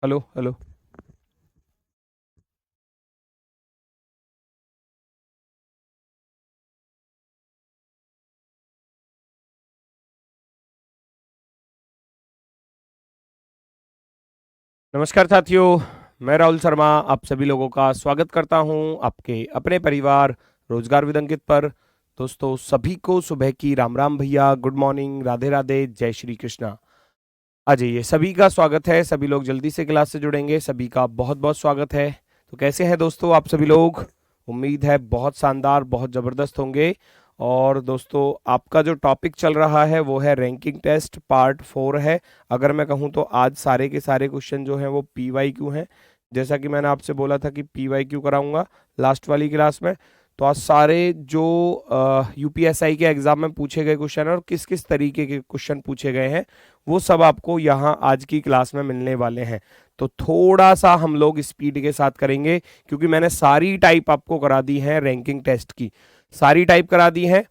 Hello hello. नमस्कार साथियों, मैं राहुल शर्मा आप सभी लोगों का स्वागत करता हूं आपके अपने परिवार रोजगार विद अंकित पर। दोस्तों सभी को सुबह की राम राम भैया, गुड मॉर्निंग, राधे राधे, जय श्री कृष्णा। आ जाइए, सभी का स्वागत है। सभी लोग जल्दी से क्लास से जुड़ेंगे, सभी का बहुत बहुत स्वागत है। तो कैसे हैं दोस्तों आप सभी लोग? उम्मीद है बहुत शानदार, बहुत ज़बरदस्त होंगे। और दोस्तों आपका जो टॉपिक चल रहा है वो है रैंकिंग टेस्ट पार्ट 4 है। अगर मैं कहूँ तो आज सारे के सारे क्वेश्चन जो हैं वो PYQ हैं। जैसा कि मैंने आपसे बोला था कि PYQ कराऊंगा लास्ट वाली क्लास में। तो आज सारे जो UPSI के एग्जाम में पूछे गए क्वेश्चन है और किस किस तरीके के क्वेश्चन पूछे गए हैं वो सब आपको यहाँ आज की क्लास में मिलने वाले हैं। तो थोड़ा सा हम लोग स्पीड के साथ करेंगे क्योंकि मैंने सारी टाइप आपको करा दी है रैंकिंग टेस्ट की, सारी टाइप करा दी है।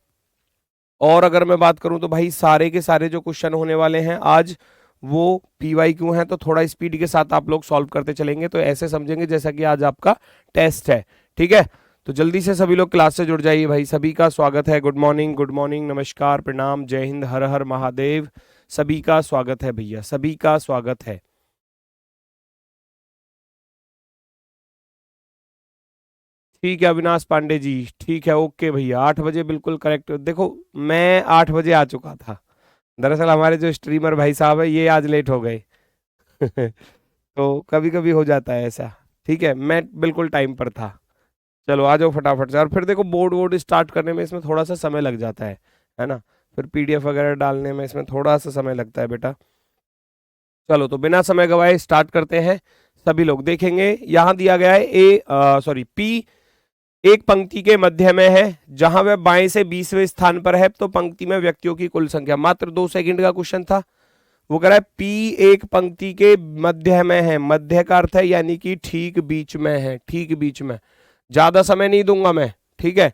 और अगर मैं बात करूं तो भाई सारे के सारे जो क्वेश्चन होने वाले हैं आज वो PYQ हैं। तो थोड़ा स्पीड के साथ आप लोग सॉल्व करते चलेंगे तो ऐसे समझेंगे जैसा कि आज आपका टेस्ट है। ठीक है, तो जल्दी से सभी लोग क्लास से जुड़ जाइए भाई। सभी का स्वागत है। गुड मॉर्निंग, गुड मॉर्निंग, नमस्कार, प्रणाम, जय हिंद, हर हर महादेव। सभी का स्वागत है भैया, सभी का स्वागत है। ठीक है अविनाश पांडे जी, ठीक है, ओके भैया, 8 बजे बिल्कुल करेक्ट। देखो मैं 8 बजे आ चुका था। दरअसल हमारे जो स्ट्रीमर भाई साहब है ये आज लेट हो गए। तो कभी कभी हो जाता है ऐसा। ठीक है, मैं बिल्कुल टाइम पर था। चलो आ जाओ फटाफट से। और फिर देखो बोर्ड वोर्ड स्टार्ट करने में इसमें थोड़ा सा समय लग जाता है ना। फिर PDF वगैरह डालने में इसमें थोड़ा सा समय लगता है बेटा। चलो तो बिना समय गवाए स्टार्ट करते हैं। सभी लोग देखेंगे यहाँ दिया गया है P एक पंक्ति के मध्य में है जहां वह बाएं से 20वें स्थान पर है तो पंक्ति में व्यक्तियों की कुल संख्या। मात्र 2 सेकंड का क्वेश्चन था। वो कह रहा है P एक पंक्ति के मध्य में है। मध्य का अर्थ है यानी कि ठीक बीच में है, ठीक बीच में। ज्यादा समय नहीं दूंगा मैं, ठीक है।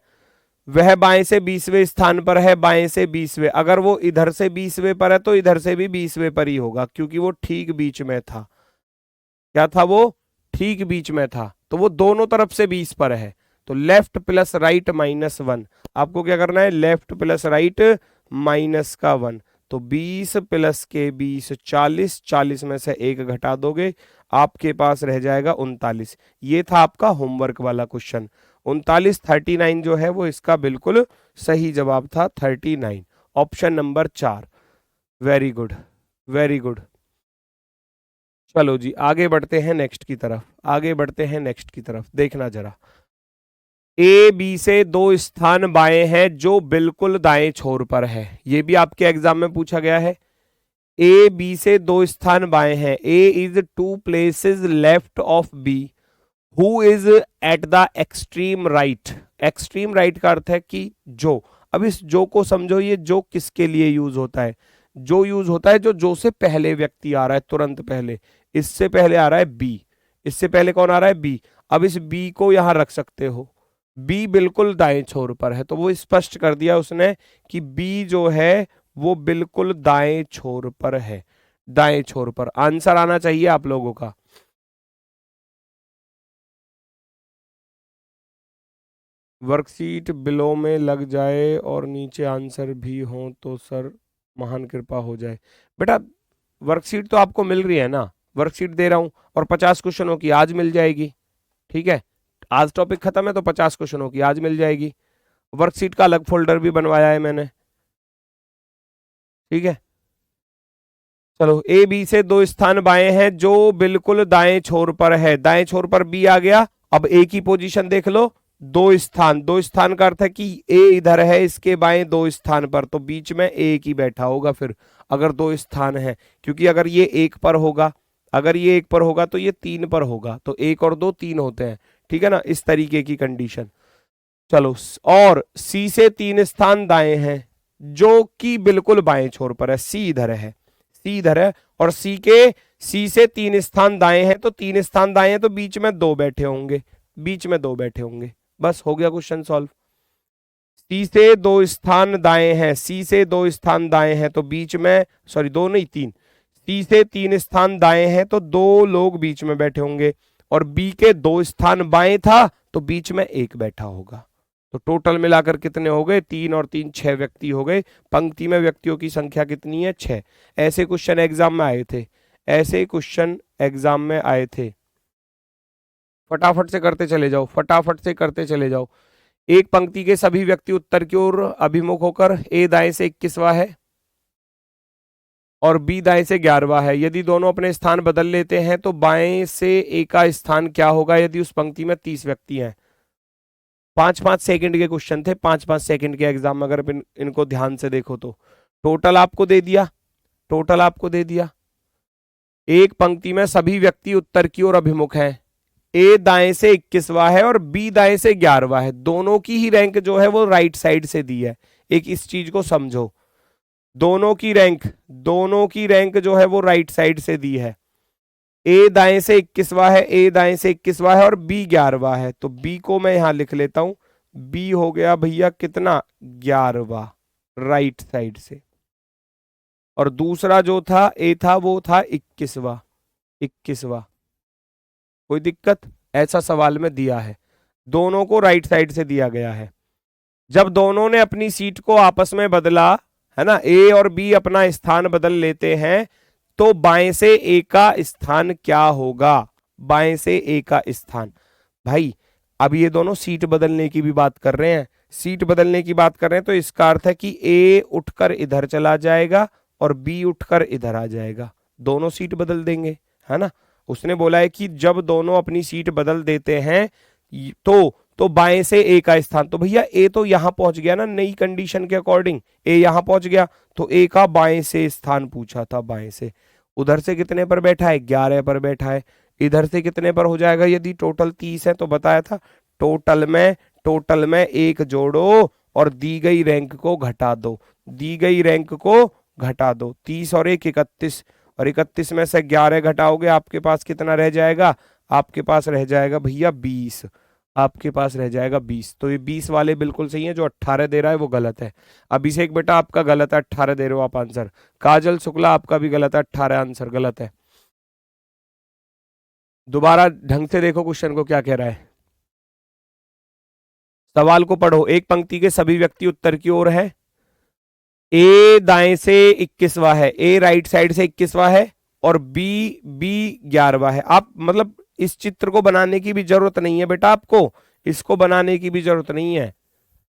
वह बाएं से 20वें स्थान पर है, बाएं से 20वें। अगर वो इधर से 20वें पर है तो इधर से भी 20वें पर ही होगा क्योंकि वो ठीक बीच में था। क्या था वो? ठीक बीच में था। तो वो दोनों तरफ से 20 पर है। तो लेफ्ट प्लस राइट -1। आपको क्या करना है? लेफ्ट प्लस राइट माइनस का 1। तो 20 प्लस के 20 40, 40 में से 1 घटा दोगे आपके पास रह जाएगा 39। ये था आपका होमवर्क वाला क्वेश्चन। 39 39 जो है वो इसका बिल्कुल सही जवाब था, 39, option number 4। Very good, very good. चलो जी आगे बढ़ते हैं नेक्स्ट की तरफ, आगे बढ़ते हैं नेक्स्ट की तरफ। देखना जरा, A B से 2 स्थान बाएं हैं जो बिल्कुल दाएं छोर पर है। ये भी आपके एग्जाम में पूछा गया है। A B से 2 स्थान बाएं हैं। A is 2 places left of B। Who is at the extreme right. Extreme right का अर्थ है कि जो। अब इस जो को समझो, ये जो किसके लिए यूज होता है? जो यूज होता है जो से पहले व्यक्ति आ रहा है, तुरंत पहले। इससे पहले आ रहा है B। इससे पहले कौन आ रहा है? B। अब इस B को यहां रख सकते हो। B बिल्कुल दाएं छोर पर है तो वो स्पष्ट कर दिया उसने कि B जो है वो बिल्कुल दाएं छोर पर है। दाएं छोर पर आंसर आना चाहिए आप लोगों का। वर्कशीट बिलो में लग जाए और नीचे आंसर भी हो तो सर महान कृपा हो जाए। बेटा वर्कशीट तो आपको मिल रही है ना, वर्कशीट दे रहा हूं और 50 क्वेश्चनों की आज मिल जाएगी। ठीक है, आज टॉपिक खत्म है तो 50 क्वेश्चनों की आज मिल जाएगी। वर्कशीट का अलग फोल्डर भी बनवाया है मैंने। ठीक है, चलो A B से 2 स्थान बाएं हैं जो बिल्कुल दाएं छोर पर है। दाएं छोर पर B आ गया। अब A की पोजीशन देख लो। 2 स्थान, 2 स्थान का अर्थ है कि A इधर है, इसके बाएं 2 स्थान पर, तो बीच में एक ही बैठा होगा फिर, अगर 2 स्थान है। क्योंकि अगर ये 1 पर होगा, अगर ये 1 पर होगा तो ये 3 पर होगा, तो 1 और 2 3 होते हैं। ठीक है ना, इस तरीके की कंडीशन। चलो, और C से 3 स्थान दाएं हैं जो कि बिल्कुल बाएं छोर पर है। C इधर है, C इधर है, और C से 3 स्थान दाएं हैं तो 3 स्थान दाएं हैं तो बीच में 2 बैठे होंगे, बीच में 2 बैठे होंगे। बस हो गया क्वेश्चन सॉल्व। C से 2 स्थान दाएं हैं, C से 2 स्थान दाएं हैं तो बीच में, सॉरी 2 नहीं 3, सी से 3 स्थान दाएं हैं तो 2 लोग बीच में बैठे होंगे, और बी के 2 स्थान बाएं था तो बीच में 1 बैठा होगा। तो टोटल मिलाकर कितने हो गए? 3 और 3 6 व्यक्ति हो गए। पंक्ति में व्यक्तियों की संख्या कितनी है? 6। ऐसे क्वेश्चन एग्जाम में आए थे, ऐसे क्वेश्चन एग्जाम में आए थे। फटाफट से करते चले जाओ, फटाफट से करते चले जाओ। एक पंक्ति के सभी व्यक्ति उत्तर की ओर अभिमुख होकर, ए दाएं से 21वां है और बी दाएं से 11वां है। यदि दोनों अपने स्थान बदल लेते हैं तो बाएं से ए का स्थान क्या होगा यदि उस पंक्ति में 30 व्यक्ति हैं? 5-5 सेकंड के क्वेश्चन थे, 5-5 सेकंड के एग्जाम में, अगर इनको ध्यान से देखो तो टोटल आपको दे दिया, टोटल आपको दे दिया। एक पंक्ति में सभी व्यक्ति उत्तर की ओर अभिमुख हैं, ए दाएं से 21वां है और बी दाएं से 11वां है। दोनों की ही रैंक जो है वो राइट साइड से दी है। एक इस चीज को समझो, दोनों की रैंक जो है वो राइट साइड से दी है। ए दाएं से 21वां है, ए दाएं से 21वां है और बी 11वां है। तो बी को मैं यहां लिख लेता हूं, बी हो गया भैया कितना? 11वां राइट साइड से। और दूसरा जो था ए था वो था 21वां। कोई दिक्कत? ऐसा सवाल में दिया है, दोनों को राइट साइड से दिया गया है। जब दोनों ने अपनी सीट को आपस में बदला है ना, ए और बी अपना स्थान बदल लेते हैं तो बाएं से ए का स्थान क्या होगा? बाएं से ए का स्थान, भाई अब ये दोनों सीट बदलने की भी बात कर रहे हैं, सीट बदलने की बात कर रहे हैं, तो इसका अर्थ है कि ए उठकर इधर चला जाएगा और बी उठकर इधर आ जाएगा, दोनों सीट बदल देंगे, है ना। उसने बोला है कि जब दोनों अपनी सीट बदल देते हैं तो बाएं से ए का स्थान, तो भैया ए तो यहां पहुंच गया ना, नई कंडीशन के अकॉर्डिंग ए यहां पहुंच गया, तो ए का बाएं से स्थान पूछा था, बाएं से। उधर से कितने पर बैठा है? 11 पर बैठा है। इधर से कितने पर हो जाएगा? यदि टोटल 30 है तो बताया था, टोटल में 1 जोड़ो और दी गई रैंक को घटा दो, दी गई रैंक को घटा दो। 30 और 1 31, और 31 में से 11 घटाओगे आपके पास कितना रह जाएगा? आपके पास रह जाएगा भैया 20, आपके पास रह जाएगा 20। तो ये 20 वाले बिल्कुल सही है, जो 18 दे रहा है वो गलत है। अभिषेक बेटा आपका गलत है, 18 दे रहे हो आप आंसर। काजल शुक्ला आपका भी गलत है, 18 आंसर गलत है। दोबारा ढंग से देखो क्वेश्चन को क्या कह रहा है, सवाल को पढ़ो। एक पंक्ति के सभी व्यक्ति उत्तर की ओर है, ए दाएं से 21वां है, ए राइट साइड से 21वां है और बी 11वां है। आप मतलब इस चित्र को बनाने की भी जरूरत नहीं है बेटा, आपको इसको बनाने की भी जरूरत नहीं है।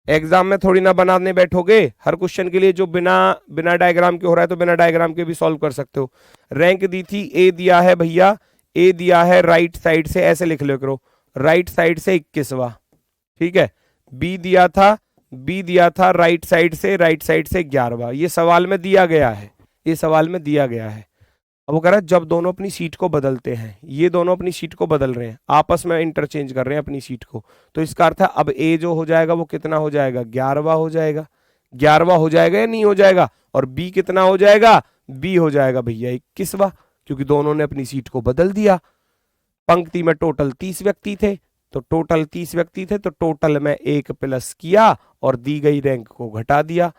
एग्जाम में थोड़ी ना बनाने बैठोगे, हर क्वेश्चन के लिए जो बिना डायग्राम के हो रहा है तो बिना डायग्राम के भी सॉल्व कर सकते हो। रैंक दी थी, ए दिया है भैया, ए दिया है राइट साइड से, ऐसे लिख लो करो, राइट साइड से 21वां, ठीक है। बी दिया था राइट साइड से 11वां। ये सवाल में दिया गया है, ये सवाल में दिया गया है। अब वो कह रहा है जब दोनों अपनी सीट को बदलते हैं, ये दोनों अपनी सीट को बदल रहे हैं, आपस में इंटरचेंज कर रहे हैं अपनी सीट को, तो इसका अर्थ है अब ए जो हो जाएगा वो कितना हो जाएगा? 11वां हो जाएगा। 11वां हो जाएगा या नहीं हो जाएगा? और बी कितना हो जाएगा? बी हो जाएगा भैया 21वां, क्योंकि दोनों ने अपनी सीट को बदल दिया। पंक्ति में टोटल 30 व्यक्ति थे, तो टोटल 30 व्यक्ति थे, तो टोटल में 1 प्लस किया और दी गई रैंक को घटा दिया,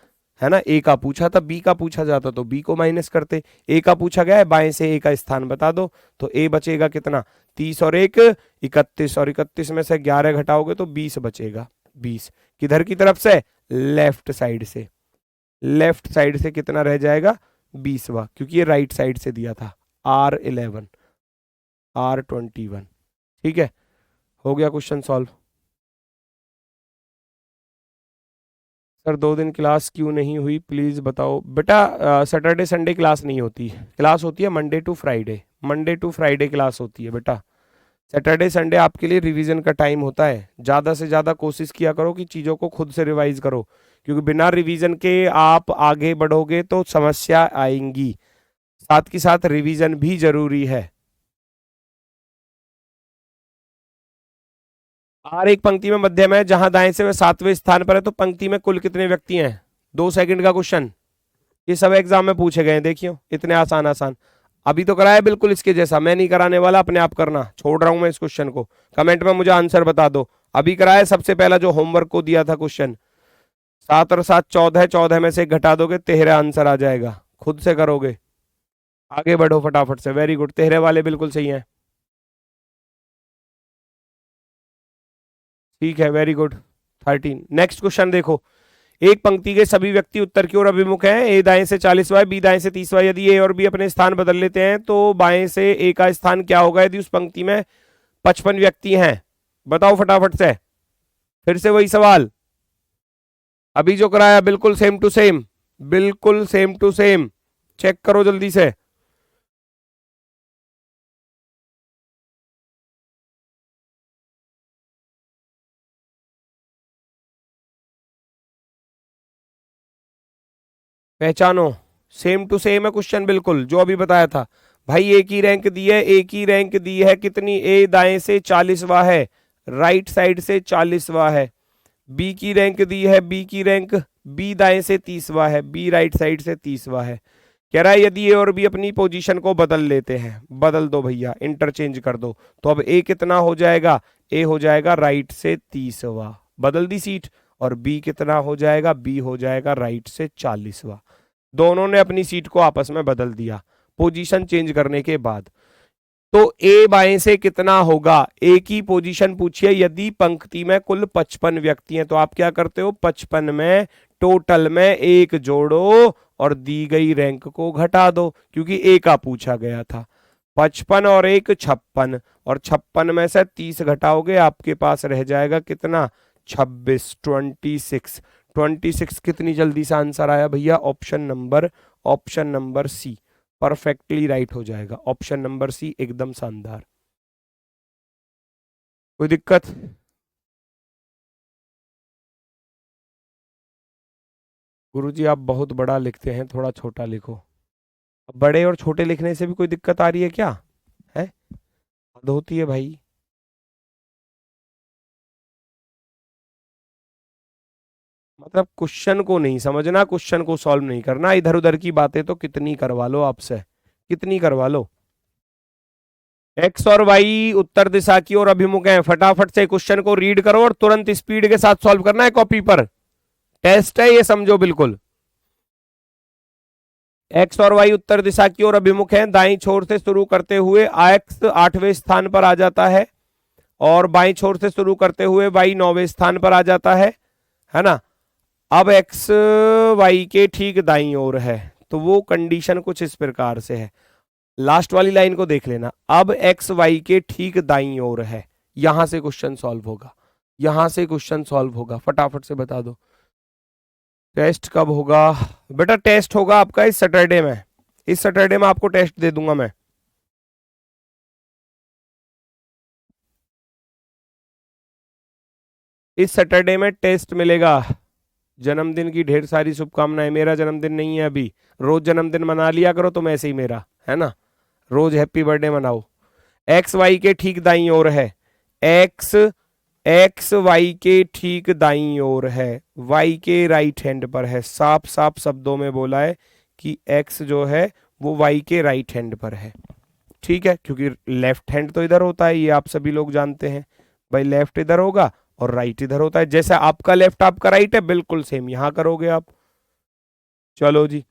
है ना। ए का पूछा था, बी का पूछा जाता तो बी को माइनस करते। ए का पूछा गया है, बाएं से ए का स्थान बता दो, तो ए बचेगा कितना? 30 और 1 31, और 31 में से 11 घटाओगे तो 20 बचेगा। 20 किधर की तरफ से? लेफ्ट साइड से। लेफ्ट साइड से कितना रह जाएगा? 20वां, क्योंकि ये राइट साइड से दिया था। R11 R21, ठीक है। हो गया क्वेश्चन सॉल्व। सर 2 दिन क्लास क्यों नहीं हुई प्लीज बताओ। बेटा सैटरडे संडे क्लास नहीं होती, क्लास होती है Monday to Friday, Monday to Friday class होती है बेटा। सैटरडे संडे आपके लिए रिवीजन का टाइम होता है। ज़्यादा से ज़्यादा कोशिश किया करो कि चीज़ों को खुद से रिवाइज करो, क्योंकि बिना रिवीजन के आप आगे बढ़ोगे तो समस्या आएंगी। साथ के साथ रिवीजन भी जरूरी है। आर एक पंक्ति में मध्यम है, जहां दाएं से वह 7वें स्थान पर है, तो पंक्ति में कुल कितने व्यक्ति हैं? 2 सेकंड का क्वेश्चन, ये सब एग्जाम में पूछे गए हैं, देखियो इतने आसान आसान। अभी तो कराया बिल्कुल इसके जैसा, मैं नहीं कराने वाला, अपने आप करना, छोड़ रहा हूं मैं इस क्वेश्चन को। कमेंट में मुझे आंसर बता दो। अभी कराया सबसे पहला जो होमवर्क को दिया था क्वेश्चन, 7 और 7 14, 14 में से घटा दोगे 13 आंसर आ जाएगा, खुद से करोगे। आगे बढ़ो फटाफट से, वेरी गुड, तेरे वाले बिल्कुल सही हैं। ठीक है, वेरी गुड। 13। नेक्स्ट क्वेश्चन देखो। एक पंक्ति के सभी व्यक्ति उत्तर की ओर अभिमुख हैं। ए दाएं से 40वां है, बी दाएं से 30वां। यदि ए और बी अपने स्थान बदल लेते हैं तो बाएं से ए का स्थान क्या होगा यदि उस पंक्ति में 55 व्यक्ति हैं? बताओ फटाफट से। फिर से वही सवाल, अभी जो कराया, बिल्कुल सेम टू सेम, बिल्कुल सेम टू सेम। चेक करो जल्दी से। पहचानो, सेम टू सेम है क्वेश्चन, बिल्कुल जो अभी बताया था। भाई एक ही रैंक दी है, एक ही रैंक दी है, कितनी? ए दाएं से 40वां है, राइट साइड से 40वां है। बी की रैंक दी है, बी की रैंक, बी दाएं से 30वां है, बी राइट साइड से 30वां है। कह रहा है यदि ए और बी अपनी पोजीशन को बदल लेते हैं, बदल दो भैया, इंटरचेंज कर दो, तो अब ए कितना हो जाएगा? ए हो जाएगा राइट से 30वां, बदल दी सीट। और बी कितना हो जाएगा? बी हो जाएगा राइट से 40वां। दोनों ने अपनी सीट को आपस में बदल दिया पोजीशन चेंज करने के बाद। तो ए बाएं से कितना होगा? ए की पोजीशन पूछिए, यदि पंक्ति में कुल 55 व्यक्ति हैं तो आप क्या करते हो? 55 में टोटल में एक जोड़ो और दी गई रैंक को घटा दो, क्योंकि ए का पूछा गया था। 55 और एक 56, और 56 में से 30 घटाओगे, आपके पास रह जाएगा कितना? 26, 26। 26 कितनी जल्दी से आंसर आया भैया? Option number C perfectly right हो जाएगा। ऑप्शन नंबर सी एकदम शानदार। कोई दिक्कत? गुरुजी आप बहुत बड़ा लिखते हैं, थोड़ा छोटा लिखो। बड़े और छोटे लिखने से भी कोई दिक्कत आ रही है क्या? है, हद होती है भाई। मतलब क्वेश्चन को नहीं समझना, क्वेश्चन को सॉल्व नहीं करना, इधर उधर की बातें तो कितनी करवा लो आपसे, कितनी करवा लो। एक्स और वाई उत्तर दिशा की ओर अभिमुख हैं। फटाफट से क्वेश्चन को रीड करो और तुरंत स्पीड के साथ सॉल्व करना है कॉपी पर। टेस्ट है ये, समझो बिल्कुल। एक्स और वाई उत्तर दिशा की ओर अभिमुख हैं। दाईं छोर से शुरू करते हुए एक्स 8वें स्थान पर आ जाता है, और बाईं छोर से शुरू करते हुए वाई 9वें स्थान पर आ जाता है ना। अब एक्स वाई के ठीक दाईं ओर है, तो वो कंडीशन कुछ इस प्रकार से है। लास्ट वाली लाइन को देख लेना। अब एक्स वाई के ठीक दाईं ओर है, यहां से क्वेश्चन सॉल्व होगा, यहां से क्वेश्चन सॉल्व होगा। फटाफट से बता दो। टेस्ट कब होगा बेटा? टेस्ट होगा आपका इस सैटरडे में। इस सैटरडे में आपको टेस्ट दे दूंगा मैं। इस सैटरडे में टेस्ट मिलेगा। जन्मदिन की ढेर सारी शुभकामनाएं। मेरा जन्मदिन नहीं है अभी, रोज जन्मदिन मना लिया करो तुम ऐसे ही मेरा, है ना। रोज हैप्पी बर्थडे मनाओ। एक्स वाई के ठीक दाईं ओर है। एक्स एक्स वाई के ठीक दाईं ओर है, वाई के राइट हैंड पर है। साफ साफ शब्दों में बोला है कि एक्स जो है वो वाई के राइट हैंड पर है। ठीक है, क्योंकि लेफ्ट हैंड तो इधर होता है, ये आप सभी लोग जानते हैं। भाई लेफ्ट इधर होगा और राइट इधर होता है, जैसे आपका लेफ्ट आपका राइट है, बिल्कुल सेम यहां करोगे आप। चलो जी,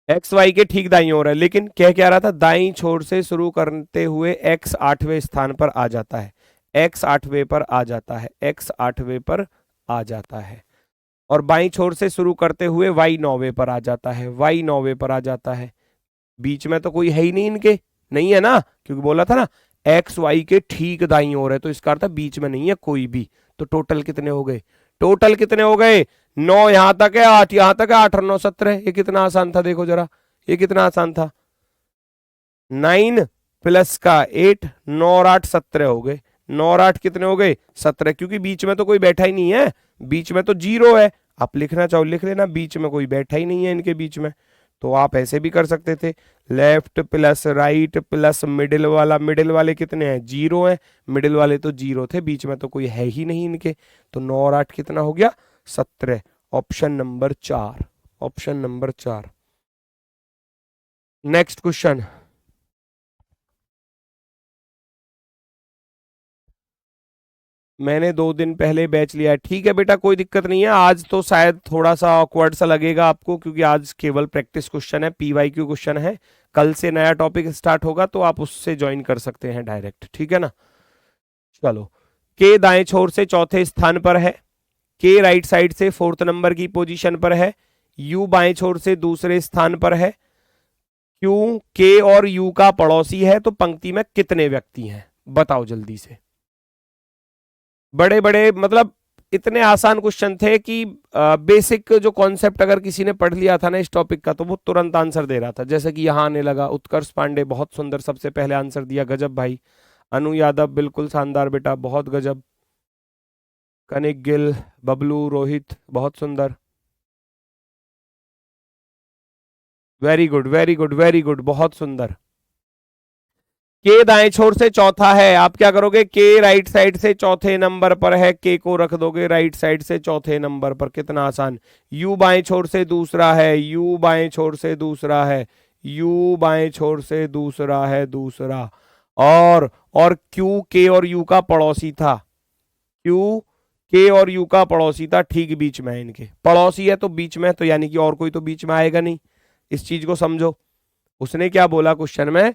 एक्स वाई के ठीक दाईं ओर है, लेकिन क्या रहा था? दाईं छोर से शुरू करते हुए एक्स 8वें स्थान पर आ जाता है, एक्स 8वें पर आ जाता है, एक्स 8वें पर आ जाता है। और बाईं छोर से शुरू करते हुए वाई 9वें पर आ जाता है, वाई 9वें पर आ जाता है। बीच में तो कोई है ही नहीं इनके, नहीं है ना, क्योंकि बोला था ना एक्स वाई के ठीक दाईं ओर है, तो इसका अर्थ बीच में नहीं है कोई भी। तो टोटल कितने हो गए? टोटल कितने हो गए? 9 यहां तक है, 8 यहां तक है, 8 और 9 17। ये कितना आसान था, देखो जरा, ये कितना आसान था। 9 प्लस का 8, 9 और 8 17 हो गए। 9 और 8 कितने हो गए? 17, क्योंकि बीच में तो कोई बैठा ही नहीं है, बीच में तो जीरो है। आप लिखना चाहो लिख लेना, बीच में कोई बैठा ही नहीं है इनके बीच में। तो आप ऐसे भी कर सकते थे, left plus right plus middle वाला। मिडिल वाले कितने हैं? जीरो हैं, मिडिल वाले तो जीरो थे, बीच में तो कोई है ही नहीं इनके। तो 9 और 8 कितना हो गया? 17। Option number 4, option number 4। Next question. मैंने 2 दिन पहले बैच लिया है। ठीक है बेटा, कोई दिक्कत नहीं है। आज तो शायद थोड़ा सा ऑकवर्ड सा लगेगा आपको, क्योंकि आज केवल प्रैक्टिस क्वेश्चन है, पीवाईक्यू क्वेश्चन है। कल से नया टॉपिक स्टार्ट होगा तो आप उससे ज्वाइन कर सकते हैं डायरेक्ट, ठीक है ना। चलो, के दाएं छोर से चौथे स्थान पर है, के राइट साइड से 4th नंबर की पोजीशन पर है, यू बाएं छोर से दूसरे स्थान पर है, क्यू के और यू का पड़ोसी है, तो पंक्ति में कितने व्यक्ति हैं बताओ जल्दी से। बड़े बड़े मतलब इतने आसान क्वेश्चन थे कि बेसिक जो कॉन्सेप्ट अगर किसी ने पढ़ लिया था ना इस टॉपिक का, तो वो तुरंत आंसर दे रहा था। जैसे कि यहां आने लगा, उत्कर्ष पांडे बहुत सुंदर, सबसे पहले आंसर दिया, गजब भाई। अनु यादव बिल्कुल शानदार बेटा, बहुत गजब। कनिक गिल, बबलू, रोहित, बहुत सुंदर, very good very good very good, बहुत सुंदर। के दाएं छोर से चौथा है, आप क्या करोगे, के राइट साइड से चौथे नंबर पर है, के को रख दोगे राइट साइड से चौथे नंबर पर, कितना आसान। यू बाएं छोर से दूसरा है, यू बाएं छोर से दूसरा है, यू बाएं छोर से दूसरा है, दूसरा। और क्यू के और यू का पड़ोसी था, क्यू के और यू का पड़ोसी था, ठीक बीच में है इनके, पड़ोसी है तो बीच में, तो यानी कि और कोई तो बीच में आएगा नहीं, इस चीज को समझो। उसने क्या बोला क्वेश्चन में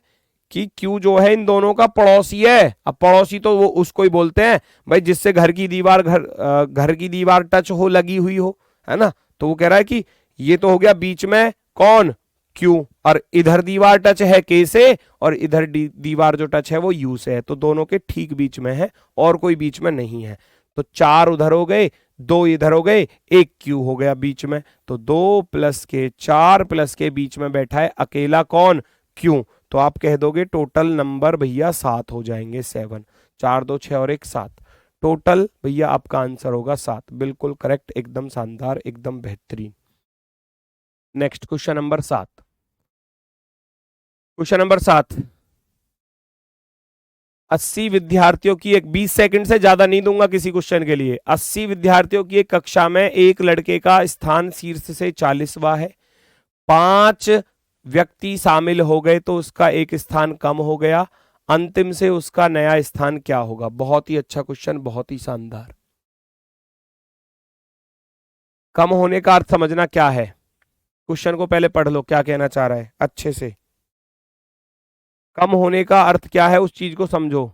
कि क्यू जो है इन दोनों का पड़ोसी है। अब पड़ोसी तो वो उसको ही बोलते हैं भाई जिससे घर की दीवार टच हो, लगी हुई हो, है ना। तो वो कह रहा है कि ये तो हो गया बीच में कौन, क्यू, और इधर दीवार टच है के से, और इधर दीवार जो टच है वो यू से है, तो दोनों के ठीक बीच में है, और कोई बीच में नहीं है। तो 4 उधर हो गए, 2 इधर हो गए, 1 क्यू हो गया बीच में, तो 2 + के 4 + के बीच में बैठा है अकेला कौन, क्यू। तो आप कह दोगे टोटल नंबर भैया 7 हो जाएंगे, 7, 4 2 6 और 1 7, टोटल भैया आपका आंसर होगा 7, बिल्कुल करेक्ट, एकदम शानदार, एकदम बेहतरीन। Next question number 7, question number 7, 80 विद्यार्थियों की एक, 20 सेकंड से ज्यादा नहीं दूंगा किसी क्वेश्चन के लिए। 80 विद्यार्थियों की एक कक्षा में एक लड़के का स्थान शीर्ष से 40वां है, 5 व्यक्ति शामिल हो गए तो उसका एक स्थान कम हो गया, अंतिम से उसका नया स्थान क्या होगा। बहुत ही अच्छा क्वेश्चन, बहुत ही शानदार। कम होने का अर्थ समझना क्या है, क्वेश्चन को पहले पढ़ लो, क्या कहना चाह रहा है अच्छे से। कम होने का अर्थ क्या है उस चीज को समझो।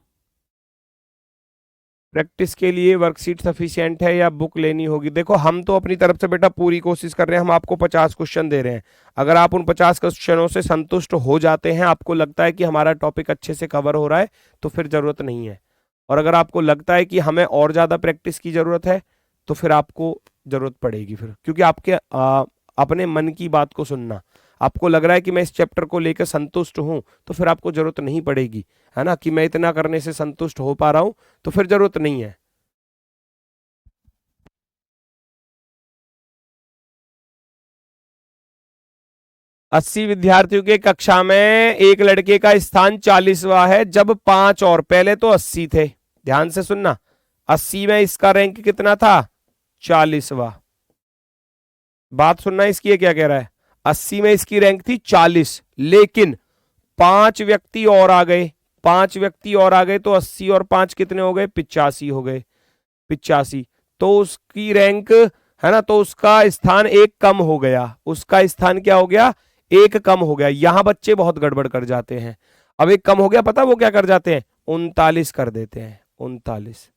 प्रैक्टिस के लिए वर्कशीट सफिशिएंट है या बुक लेनी होगी। देखो हम तो अपनी तरफ से बेटा पूरी कोशिश कर रहे हैं, हम आपको 50 क्वेश्चन दे रहे हैं। अगर आप उन 50 क्वेश्चनों से संतुष्ट हो जाते हैं, आपको लगता है कि हमारा टॉपिक अच्छे से कवर हो रहा है, तो फिर जरूरत नहीं है। और अगर आपको लगता है कि हमें और ज्यादा प्रैक्टिस की जरूरत है, तो फिर आपको जरूरत पड़ेगी फिर, क्योंकि आपके अपने मन की बात को सुनना, आपको लग रहा है कि मैं इस चैप्टर को लेकर संतुष्ट हूं, तो फिर आपको जरूरत नहीं पड़ेगी, है ना, कि मैं इतना करने से संतुष्ट हो पा रहा हूं, तो फिर जरूरत नहीं है। अस्सी विद्यार्थियों की कक्षा में एक लड़के का स्थान 40वां है, जब 5 और, पहले तो 80 थे, ध्यान से सुनना, 80 में इसका रैंक कितना था, 40वां। बात सुनना इसकी, क्या कह रहा है, 80 में इसकी रैंक थी 40, लेकिन 5 व्यक्ति और आ गए, 5 व्यक्ति और आ गए, तो 80 और 5 कितने हो गए, 85 हो गए, 85, तो उसकी रैंक, है ना, तो उसका स्थान एक कम हो गया, उसका स्थान क्या हो गया, एक कम हो गया। यहां बच्चे बहुत गड़बड़ कर जाते हैं। अब एक कम हो गया, पता वो क्या कर जाते हैं, 39 कर देते हैं, 39,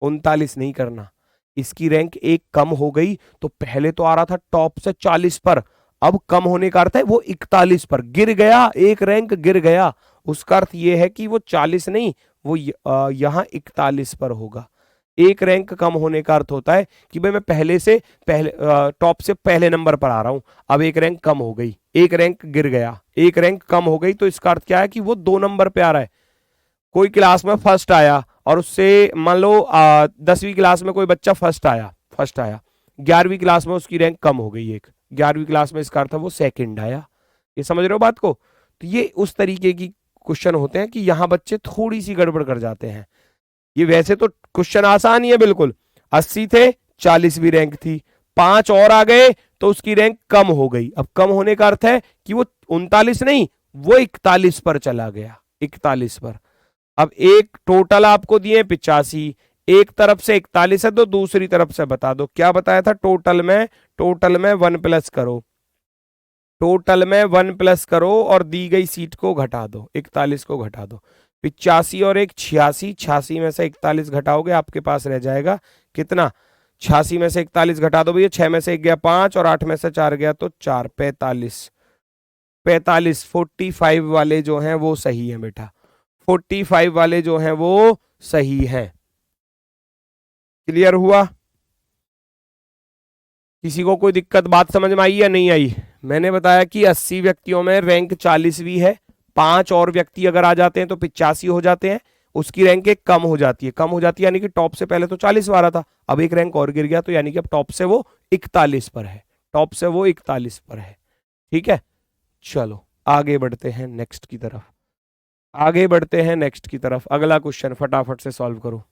39 नहीं करना, इसकी रैंक एक कम हो गई, तो पहले तो आ रहा था टॉप से 40 पर, अब कम होने का अर्थ है वो 41 पर गिर गया, एक रैंक गिर गया, उसका अर्थ ये है कि वो 40 नहीं, वो यहां 41 पर होगा। एक रैंक कम होने का अर्थ होता है कि भाई मैं पहले टॉप से पहले नंबर पर आ रहा हूं, अब एक रैंक कम हो गई, एक रैंक गिर गया, एक रैंक कम हो गई, तो इसका अर्थ क्या है कि वो 2 नंबर पे आ रहा है। कोई क्लास में फर्स्ट आया, और उससे मान लो 10वीं क्लास में कोई बच्चा फर्स्ट आया, 11वीं क्लास में उसकी रैंक कम हो गई, एक 11वीं क्लास में, इसका अर्थ है वो सेकंड आया। ये समझ रहे हो बात को। तो ये उस तरीके की क्वेश्चन होते हैं कि यहां बच्चे थोड़ी सी गड़बड़ कर जाते हैं। ये वैसे तो क्वेश्चन आसान ही है बिल्कुल, 80 थे, 40वीं रैंक थी, 5 और आ गए तो उसकी रैंक कम हो गई। अब कम होने का अर्थ है कि वो 39 नहीं, वो 41 पर चला गया, 41 पर। अब एक टोटल आपको दिए 85, एक तरफ से 41 है तो दूसरी तरफ से बता दो क्या बताया था। टोटल में 1 प्लस करो, टोटल में 1 प्लस करो और दी गई सीट को घटा दो, 41 को घटा दो। 85 और एक 86, 86 में से 41 घटाओगे आपके पास रह जाएगा कितना, 86 में से 41 घटा दो भैया, 6 में से 1 गया 5 और 8 में से 4 गया तो 4, 45, 45 वाले जो हैं वो सही है बेटा, 45 वाले जो हैं वो सही हैं। क्लियर हुआ? किसी को कोई दिक्कत, बात समझ में आई या नहीं आई? मैंने बताया कि 80 व्यक्तियों में रैंक 40वीं है, 5 और व्यक्ति अगर आ जाते हैं तो 85 हो जाते हैं, उसकी रैंक एक कम हो जाती है, कम हो जाती है यानी कि टॉप से पहले तो 40 आ रहा था, अब एक रैंक और गिर गया तो यानी कि अब टॉप से वो 41 पर है, टॉप से वो 41 पर है। ठीक है, चलो आगे बढ़ते हैं नेक्स्ट की तरफ, आगे बढ़ते हैं नेक्स्ट की तरफ। अगला क्वेश्चन फटाफट से सॉल्व करो।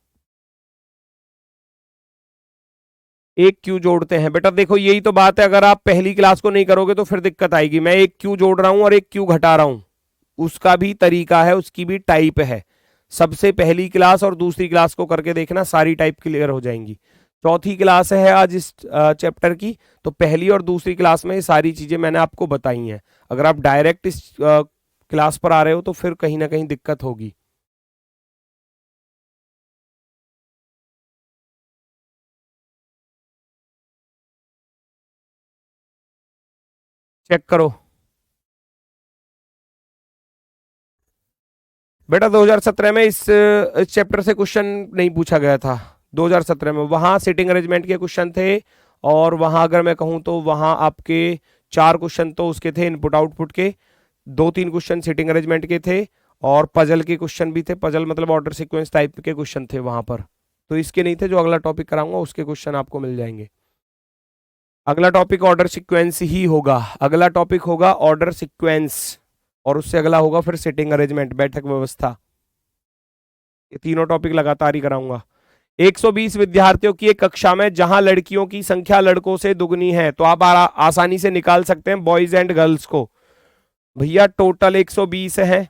एक क्यू जोड़ते हैं बेटा, देखो यही तो बात है, अगर आप पहली क्लास को नहीं करोगे तो फिर दिक्कत आएगी। मैं एक क्यू जोड़ रहा हूं और एक क्यू घटा रहा हूं, उसका भी तरीका है, उसकी भी टाइप है। सबसे पहली क्लास और दूसरी क्लास को करके देखना, सारी टाइप क्लियर हो जाएंगी। चौथी क्लास है आज इस चैप्टर की, तो पहली और दूसरी क्लास में ये सारी चीजें मैंने आपको बताई हैं। अगर आप डायरेक्ट इस क्लास पर आ रहे हो तो फिर कहीं ना कहीं दिक्कत होगी। चेक करो बेटा, 2017 में इस चैप्टर से क्वेश्चन नहीं पूछा गया था। 2017 में वहां सिटिंग अरेंजमेंट के क्वेश्चन थे, और वहां अगर मैं कहूं तो वहां आपके 4 क्वेश्चन तो उसके थे इनपुट आउटपुट के, 2-3 क्वेश्चन सिटिंग अरेंजमेंट के थे, और पजल के क्वेश्चन भी थे। पजल मतलब ऑर्डर सीक्वेंस टाइप के क्वेश्चन थे वहां पर, तो इसके नहीं थे। जो अगला टॉपिक कराऊंगा उसके क्वेश्चन आपको मिल जाएंगे। अगला टॉपिक ऑर्डर सीक्वेंस ही होगा, अगला टॉपिक होगा ऑर्डर सीक्वेंस, और उससे अगला होगा फिर सिटिंग अरेंजमेंट, बैठक व्यवस्था। ये तीनों टॉपिक लगातार ही कराऊंगा। 120 विद्यार्थियों की एक कक्षा में जहां लड़कियों की संख्या लड़कों से दुगनी है, तो आप आसानी से निकाल सकते हैं बॉयज एंड गर्ल्स को। भैया टोटल 120 है,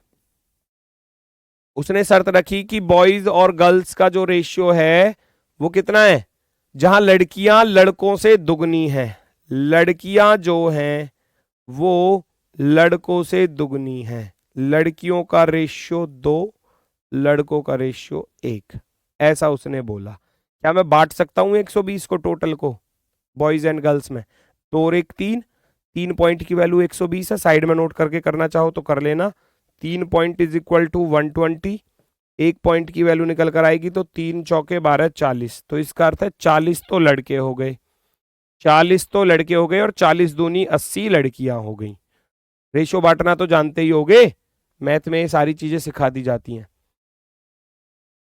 उसने शर्त रखी कि बॉयज और गर्ल्स का जो रेशियो है वो कितना है, जहां लड़कियां लड़कों से दुगनी है, लड़कियां जो हैं वो लड़कों से दुगनी है। लड़कियों का रेशियो 2, लड़कों का रेशियो 1, ऐसा उसने बोला। क्या मैं बांट सकता हूं 120 को टोटल को बॉयज एंड गर्ल्स में? 2 और 1 3, 3 पॉइंट की वैल्यू 120 है, साइड में नोट करके करना चाहो तो कर लेना। 3 point is equal to 120, 1 point की वैल्यू निकल कर आएगी तो 3 चौके 12 40, तो इसका अर्थ है 40 तो लड़के हो गए, 40 तो लड़के हो गए और 40 दूनी 80 लड़कियां हो गई। रेशियो बांटना तो जानते ही होगे, मैथ में ये सारी चीजें सिखा दी जाती हैं।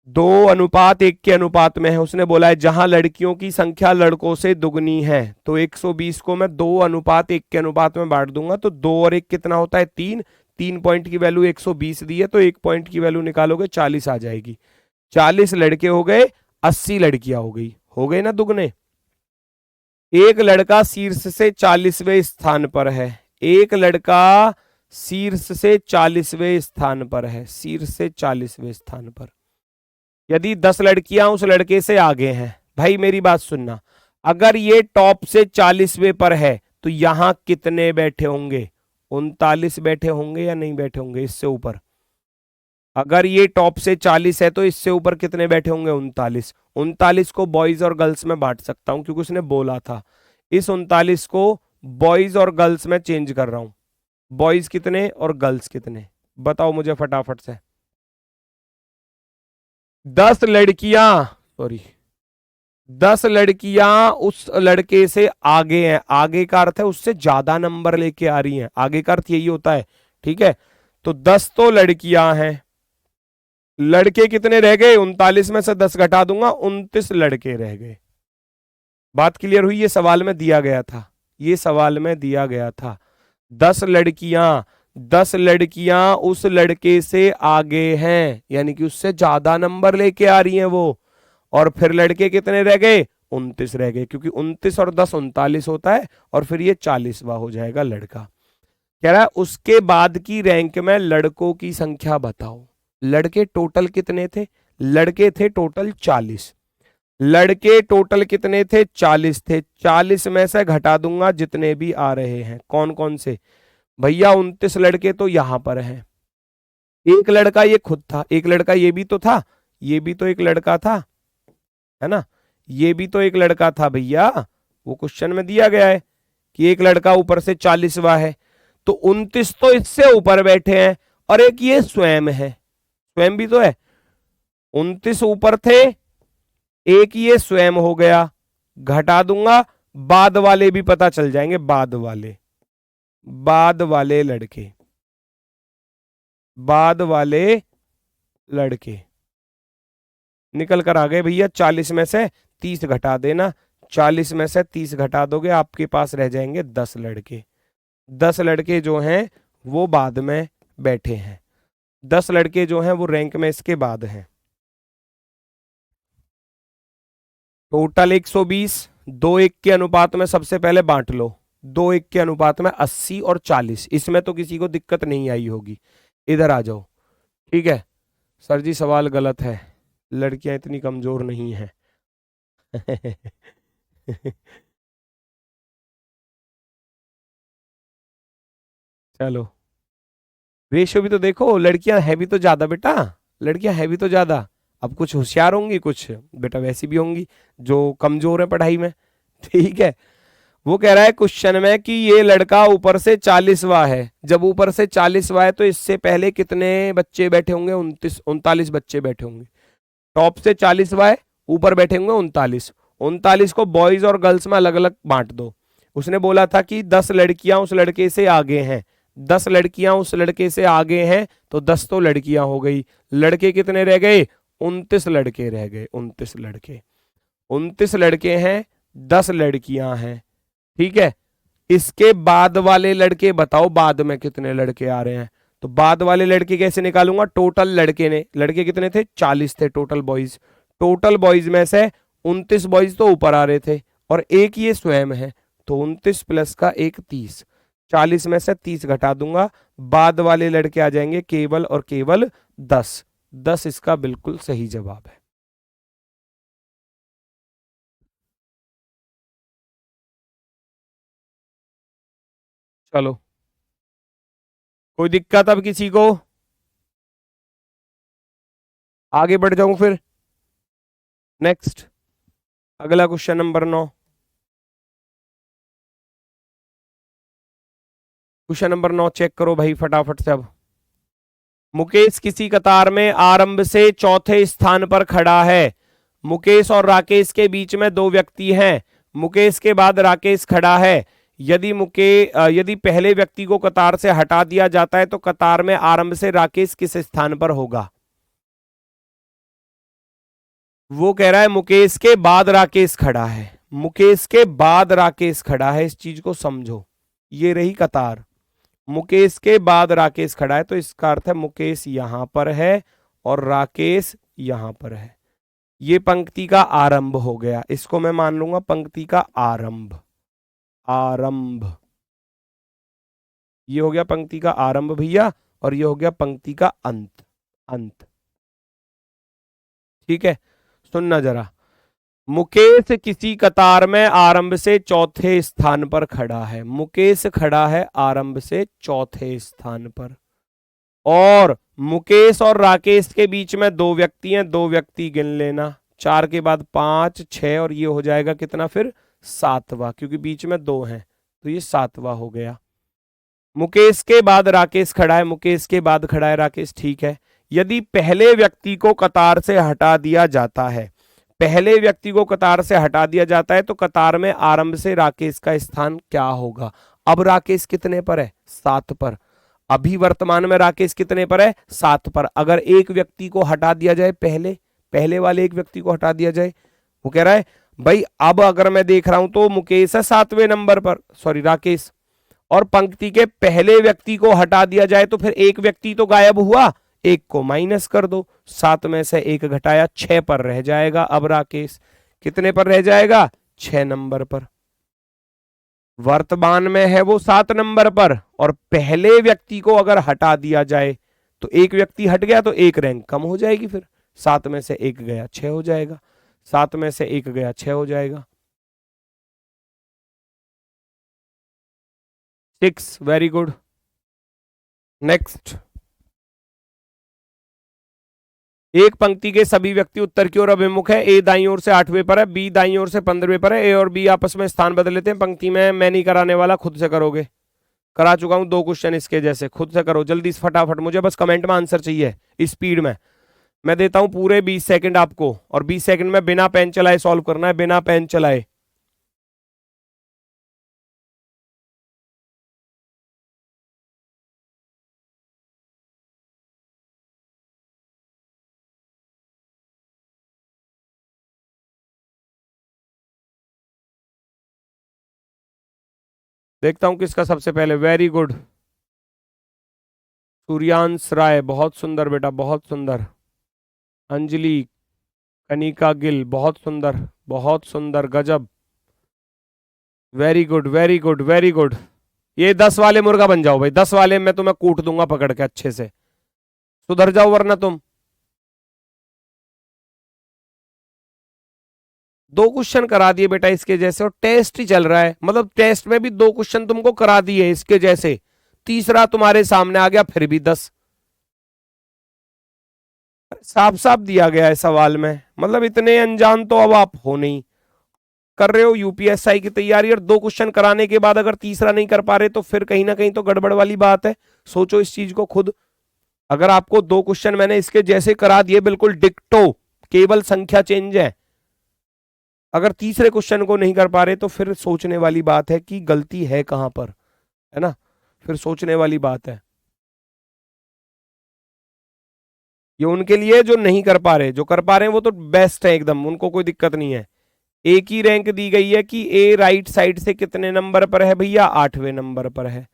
2:1 के अनुपात में है, उसने बोला है जहां लड़कियों की संख्या लड़कों से दुगनी है, तो 120 को मैं 2:1 के अनुपात में बांट दूंगा, तो 2 और 1 कितना होता है 3, 3 पॉइंट की वैल्यू 120 दी है, तो 1 पॉइंट की वैल्यू निकालोगे 40 आ जाएगी। 40 लड़के हो गए, 80 लड़कियां हो गई ना दुगने। एक लड़का शीर्ष से 40वें स्थान पर है, एक लड़का शीर्ष से 40वें स्थान पर है, शीर्ष से 40वें स्थान पर। यदि 10 लड़कियां उस लड़के से आगे हैं, भाई मेरी बात सुनना, अगर ये टॉप से 40वें पर है तो यहां कितने बैठे होंगे? 39 बैठे होंगे या नहीं बैठे होंगे? इससे ऊपर, अगर ये टॉप से 40 है तो इससे ऊपर कितने बैठे होंगे? 39। 39 को बॉयज और गर्ल्स में बांट सकता हूं क्योंकि उसने बोला था। इस 39 को बॉयज और गर्ल्स में चेंज कर रहा हूं। बॉयज कितने और गर्ल्स कितने, बताओ मुझे फटाफट से। 10 लड़कियां, सॉरी 10 लड़कियां उस लड़के से आगे हैं, आगे का अर्थ है उससे ज्यादा नंबर लेके आ रही हैं, आगे का अर्थ यही होता है। ठीक है, तो 10 तो लड़कियां हैं, लड़के कितने रह गए? 39 में से 10 घटा दूंगा, 29 लड़के रह गए। बात क्लियर हुई? ये सवाल में दिया गया था, ये सवाल में दिया गया था। 10 लड़कियां उस लड़के से आगे हैं, यानी कि उससे ज्यादा नंबर लेके आ रही हैं वो, और फिर लड़के कितने रह गए? 29 रह गए, क्योंकि 29 और 10 39 होता है, और फिर ये 40वां हो जाएगा लड़का। कह रहा है उसके बाद की रैंक में लड़कों की संख्या बताओ। लड़के टोटल कितने थे? लड़के थे टोटल 40। लड़के टोटल कितने थे? 40 थे। 40 में से घटा दूंगा जितने भी आ रहे हैं। कौन कौन से? भैया 29 लड़के तो यहां पर हैं। एक लड़का ये खुद था, एक लड़का ये भी तो था, ये भी तो एक लड़का था, है ना, ये भी तो एक लड़का था भैया। वो क्वेश्चन में दिया गया है कि एक लड़का ऊपर से 40वां है, तो 29 तो इससे ऊपर बैठे हैं और एक ये स्वयं है, स्वयं भी तो है। 29 ऊपर थे, एक ये स्वयं हो गया, घटा दूंगा, बाद वाले भी पता चल जाएंगे, बाद वाले, बाद वाले लड़के, बाद वाले लड़के निकल कर आ गए भैया। 40 में से 30 घटा देना, 40 में से 30 घटा दोगे, आपके पास रह जाएंगे 10 लड़के। 10 लड़के जो हैं वो बाद में बैठे हैं, 10 लड़के जो हैं वो रैंक में इसके बाद हैं। टोटल 120, 2:1 के अनुपात में सबसे पहले बांट लो। 2:1 के अनुपात में 80 और 40, इसमें तो किसी को दिक्कत नहीं आई होगी। इधर आ जाओ, ठीक है। सर जी सवाल गलत है, लड़कियां इतनी कमजोर नहीं हैं। चलो, रेशियो भी तो देखो, लड़कियां है भी तो ज्यादा बेटा, लड़कियां है भी तो ज्यादा। अब कुछ होशियार होंगी, कुछ बेटा वैसी भी होंगी जो कमजोर है पढ़ाई में, ठीक है। वो कह रहा है क्वेश्चन में कि ये लड़का ऊपर से 40वां है, जब ऊपर से 40वां है तो इससे पहले कितने बच्चे बैठे होंगे? 39 बच्चे बैठे होंगे। टॉप से 40वां है, ऊपर बैठे होंगे 39। 39 को बॉयज और गर्ल्स में अलग अलग बांट दो। उसने बोला था कि 10 लड़कियां उस लड़के से आगे हैं, 10 लड़कियां उस लड़के से आगे हैं, तो 10 तो लड़कियां हो गई। लड़के कितने रह गए? 29 लड़के रह गए, 29 लड़के। 29 लड़के हैं, 10 लड़कियां हैं, ठीक है। इसके बाद वाले लड़के बताओ, बाद में कितने लड़के आ रहे हैं? तो बाद वाले लड़के कैसे निकालूंगा? टोटल लड़के कितने थे? 40 थे टोटल बॉयज। टोटल बॉयज में से 29 बॉयज तो ऊपर आ रहे थे और एक ये स्वयं है, तो 29 प्लस का एक 30, 40 में से 30 घटा दूंगा, बाद वाले लड़के आ जाएंगे केवल और केवल 10। 10 इसका बिल्कुल सही जवाब है। चलो, कोई दिक्कत अब किसी को? आगे बढ़ जाऊं फिर? नेक्स्ट, अगला question number 9। Question number 9 check करो भाई फटाफट से अब। मुकेश किसी कतार में आरंभ से चौथे स्थान पर खड़ा है। मुकेश और राकेश के बीच में दो व्यक्ति हैं। मुकेश के बाद राकेश खड़ा है। यदि पहले व्यक्ति को कतार से हटा दिया जाता है तो कतार में आरंभ से राकेश किस स्थान पर होगा? वो कह रहा है मुकेश के बाद राकेश खड़ा है, मुकेश के बाद राकेश खड़ा है, इस चीज को समझो। ये रही कतार, मुकेश के बाद राकेश खड़ा है, तो इसका अर्थ है मुकेश यहां पर है और राकेश यहां पर है। ये पंक्ति का आरंभ हो गया, इसको मैं मान लूंगा पंक्ति का आरंभ। आरंभ, ये हो गया पंक्ति का आरंभ भैया, और ये हो गया पंक्ति का अंत। अंत, ठीक है। सुनना जरा, मुकेश किसी कतार में आरंभ से चौथे स्थान पर खड़ा है। मुकेश खड़ा है आरंभ से चौथे स्थान पर, और मुकेश और राकेश के बीच में दो व्यक्ति हैं, दो व्यक्ति गिन लेना, 4 के बाद 5, 6 और ये हो जाएगा कितना फिर? 7वां, क्योंकि बीच में 2 हैं तो ये 7वां हो गया। मुकेश के बाद राकेश खड़ा है, मुकेश के बाद खड़ा है राकेश, ठीक है। यदि पहले व्यक्ति को कतार से हटा दिया जाता है, पहले व्यक्ति को कतार से हटा दिया जाता है तो कतार में आरंभ से राकेश का स्थान क्या होगा? अब राकेश कितने पर है? 7 पर। अभी वर्तमान में राकेश कितने पर है? 7 पर। अगर एक व्यक्ति को हटा दिया जाए, पहले वाले एक व्यक्ति को हटा दिया जाए, वो कह रहा है भाई अब अगर मैं देख रहा हूं तो मुकेश है 7वें नंबर पर, सॉरी राकेश, और पंक्ति के पहले व्यक्ति को हटा दिया जाए तो फिर एक व्यक्ति तो गायब हुआ, एक को माइनस कर दो, 7 में से 1 घटाया, 6 पर रह जाएगा। अब राकेश कितने पर रह जाएगा? 6 नंबर पर। वर्तमान में है वो 7 नंबर पर, और पहले व्यक्ति को अगर हटा दिया जाए तो एक व्यक्ति हट गया तो एक रैंक कम हो जाएगी, फिर 7 में से 1 गया 6 हो जाएगा, 7 में से 1 गया 6 हो जाएगा। 6, वेरी गुड। नेक्स्ट, एक पंक्ति के सभी व्यक्ति उत्तर की ओर अभिमुख है। ए दाईं ओर से 8वें पर है, बी दाईं ओर से 15वें पर है। ए और बी आपस में स्थान बदल लेते हैं। पंक्ति में मैं नहीं कराने वाला, खुद से करोगे। करा चुका हूं 2 क्वेश्चन इसके जैसे, खुद से करो जल्दी से फटाफट, मुझे बस कमेंट में आंसर चाहिए स्पीड में। मैं देता हूं पूरे 20 सेकंड आपको, और 20 सेकंड में बिना पेन चलाए सॉल्व करना है, बिना पेन चलाए। देखता हूं किसका सबसे पहले। वेरी गुड, सूर्यांश राय, बहुत सुंदर बेटा, बहुत सुंदर। अंजलि, कनिका गिल, बहुत सुंदर, बहुत सुंदर, गजब, very good very good very good. ये 10 वाले मुर्गा बन जाओ भाई, 10 वाले में तुम्हें कूट दूंगा पकड़ के अच्छे से, सुधर जाओ वरना तुम। 2 क्वेश्चन करा दिए बेटा इसके जैसे, और टेस्ट ही चल रहा है, मतलब टेस्ट में भी 2 क्वेश्चन तुमको करा दिए इसके जैसे, तीसरा तुम्हारे सामने आ गया फिर भी 10। साफ साफ दिया गया है सवाल में, मतलब इतने अनजान तो अब आप हो नहीं। कर रहे हो यूपीएसआई की तैयारी, और 2 क्वेश्चन कराने के बाद अगर तीसरा नहीं कर पा रहे तो फिर कहीं ना कहीं तो गड़बड़ वाली बात है। सोचो इस चीज को खुद। अगर आपको 2 क्वेश्चन मैंने इसके जैसे करा दिए बिल्कुल डिक्टो, केवल संख्या चेंज है, अगर तीसरे क्वेश्चन को नहीं कर पा रहे तो फिर सोचने वाली बात है कि गलती है कहां पर, है ना, फिर सोचने वाली बात है। ये उनके लिए जो नहीं कर पा रहे, जो कर पा रहे हैं वो तो बेस्ट है एकदम, उनको कोई दिक्कत नहीं है। ए की रैंक दी गई है कि ए राइट साइड से कितने नंबर पर है भैया, 8वें नंबर पर है।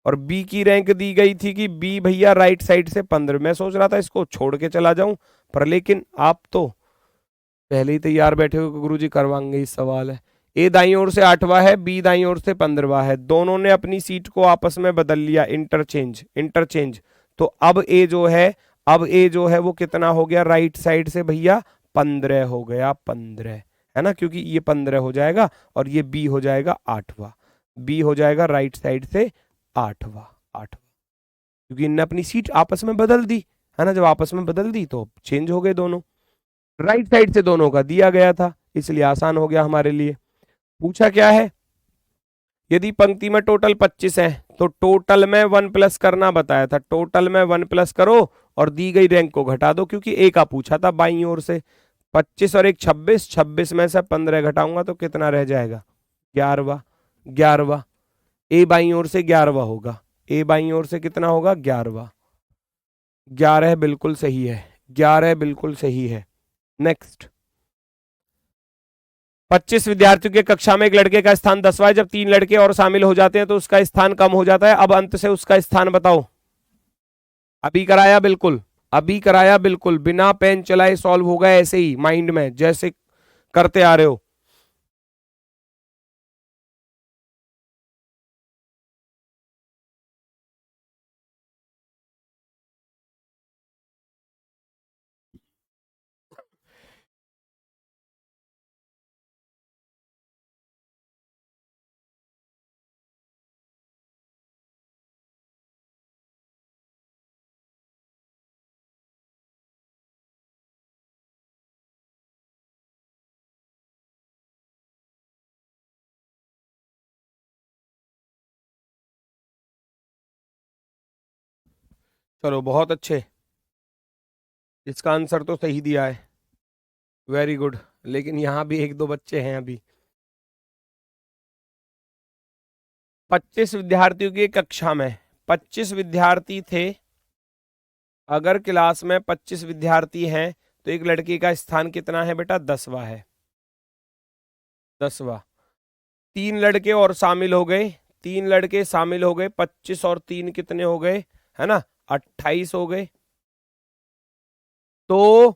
और बी की रैंक दी गई थी कि बी भैया राइट साइड से 15। मैं सोच रहा था इसको छोड़ के चला जाऊं, पर लेकिन आप तो पहले ही तैयार बैठे हो, गुरुजी करवाएंगे इस सवाल है। ए दाईं ओर से 8वां है, बी दाईं ओर से 15वां है, दोनों ने अपनी सीट को आपस में बदल लिया, इंटरचेंज इंटरचेंज। तो अब ए जो है, अब ए जो है वो कितना हो गया राइट साइड से भैया, 15 हो गया, 15, है ना, क्योंकि ये 15 हो जाएगा और ये बी हो जाएगा 8वां, बी हो जाएगा राइट साइड से 8वां, 8वां, क्योंकि इनने अपनी सीट आपस में बदल दी, है ना, जब आपस में बदल दी तो चेंज हो गए दोनों, राइट साइड से दोनों का दिया गया था, इसलिए आसान हो गया हमारे लिए। पूछा क्या है, यदि पंक्ति में टोटल 25 है तो टोटल में 1 प्लस करना बताया था, टोटल में 1 प्लस करो और दी गई रैंक को घटा दो, क्योंकि ए का पूछा था बाईं ओर से। 25 और 1 26, 26 में से 15 घटाऊंगा तो कितना रह जाएगा, 11वां, 11वां। ए बाईं ओर से 11वां होगा, ए बाईं ओर से कितना होगा, 11वां, 11 बिल्कुल सही है, 11 बिल्कुल सही है। नेक्स्ट, 25 विद्यार्थियों की कक्षा में एक लड़के का स्थान 10वां है, जब 3 लड़के और शामिल हो जाते हैं तो उसका स्थान कम हो जाता है। अब अंत से उसका स्थान बताओ। अभी कराया बिल्कुल, अभी कराया बिल्कुल, बिना पेन चलाए सॉल्व होगा ऐसे ही माइंड में जैसे करते आ रहे हो। चलो बहुत अच्छे, इसका आंसर तो सही दिया है, वेरी गुड। लेकिन यहां भी 1-2 बच्चे हैं अभी। 25 विद्यार्थियों की कक्षा में 25 विद्यार्थी थे, अगर क्लास में 25 विद्यार्थी हैं तो एक लड़के का स्थान कितना है बेटा, 10वां है, 10वां। 3 लड़के और शामिल हो गए, 3 लड़के शामिल हो गए, 25 और 3 कितने हो गए, है ना, 28 हो गए। तो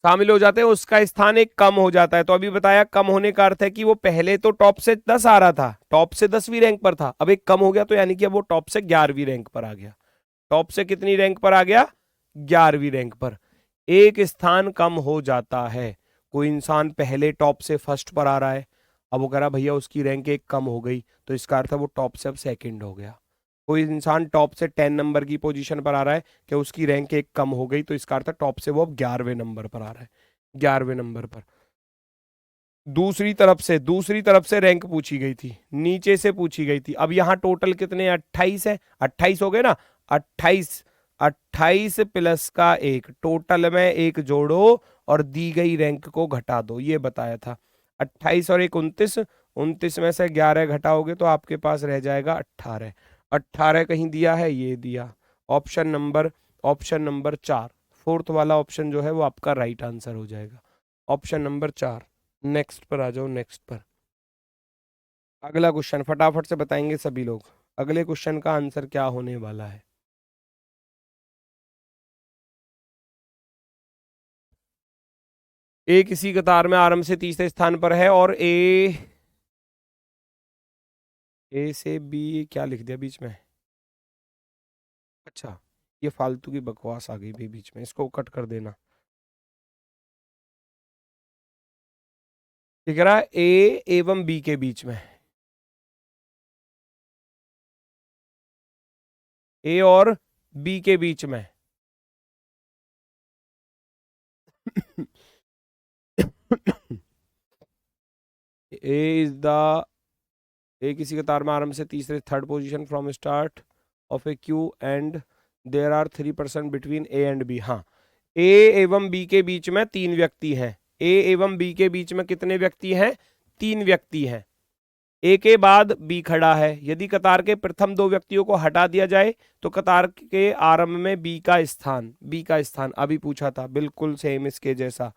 शामिल हो जाते हैं, उसका स्थान एक कम हो जाता है। तो अभी बताया कम होने का अर्थ है कि वो पहले तो टॉप से 10 आ रहा था, टॉप से 10वीं रैंक पर था, अब एक कम हो गया, तो यानी कि अब वो टॉप से 11वीं रैंक पर आ गया। टॉप से कितनी रैंक पर आ गया? 11वीं रैंक पर। एक स्थान कम हो जाता है। कोई इंसान पहले टॉप से फर्स्ट पर आ रहा है, अब वो कह रहा भैया उसकी रैंक एक कम हो गई, तो इसका अर्थ है वो टॉप से अब सेकंड हो गया। कोई इंसान टॉप से 10 नंबर की पोजीशन पर आ रहा है कि उसकी रैंक एक कम हो गई, तो इसका अर्थ है टॉप से वो अब 11वें नंबर पर आ रहा है, 11वें नंबर पर। दूसरी तरफ से रैंक पूछी गई थी, नीचे से पूछी गई थी। अब यहाँ टोटल कितने 28 है, 28 हो गए ना, 28 28 प्लस का एक, टोटल में एक जोड़ो और दी गई रैंक को घटा दो, ये बताया था। 28 और एक 29, 29 में से 11 घटाओगे तो आपके पास रह जाएगा 18। 18 कहीं दिया है, ये दिया। ऑप्शन नंबर 4, फोर्थ वाला ऑप्शन जो है वो आपका राइट आंसर हो जाएगा, ऑप्शन नंबर 4। नेक्स्ट पर आ जाओ, नेक्स्ट पर। अगला क्वेश्चन फटाफट से बताएंगे सभी लोग, अगले क्वेश्चन का आंसर क्या होने वाला है। ए किसी कतार में आरंभ से तीसरे स्थान पर है और ए से बी क्या लिख दिया बीच में? अच्छा, ये फालतू की बकवास आ गई भाई बीच में, इसको कट कर देना। ठीक है, ए एवं बी के बीच में, ए और बी के बीच में ए इज द ए किसी कतार में आरंभ से तीसरे third position from start of a queue and there are 3% between A and B. हाँ, ए एवं बी के बीच में 3 व्यक्ति हैं। ए एवं बी के बीच में कितने व्यक्ति हैं? 3 व्यक्ति हैं। ए के बाद बी खड़ा है। यदि कतार के प्रथम 2 व्यक्तियों को हटा दिया जाए तो कतार के आरंभ में बी का स्थान अभी पूछा था, बिल्कुल सेम इसके जैसा।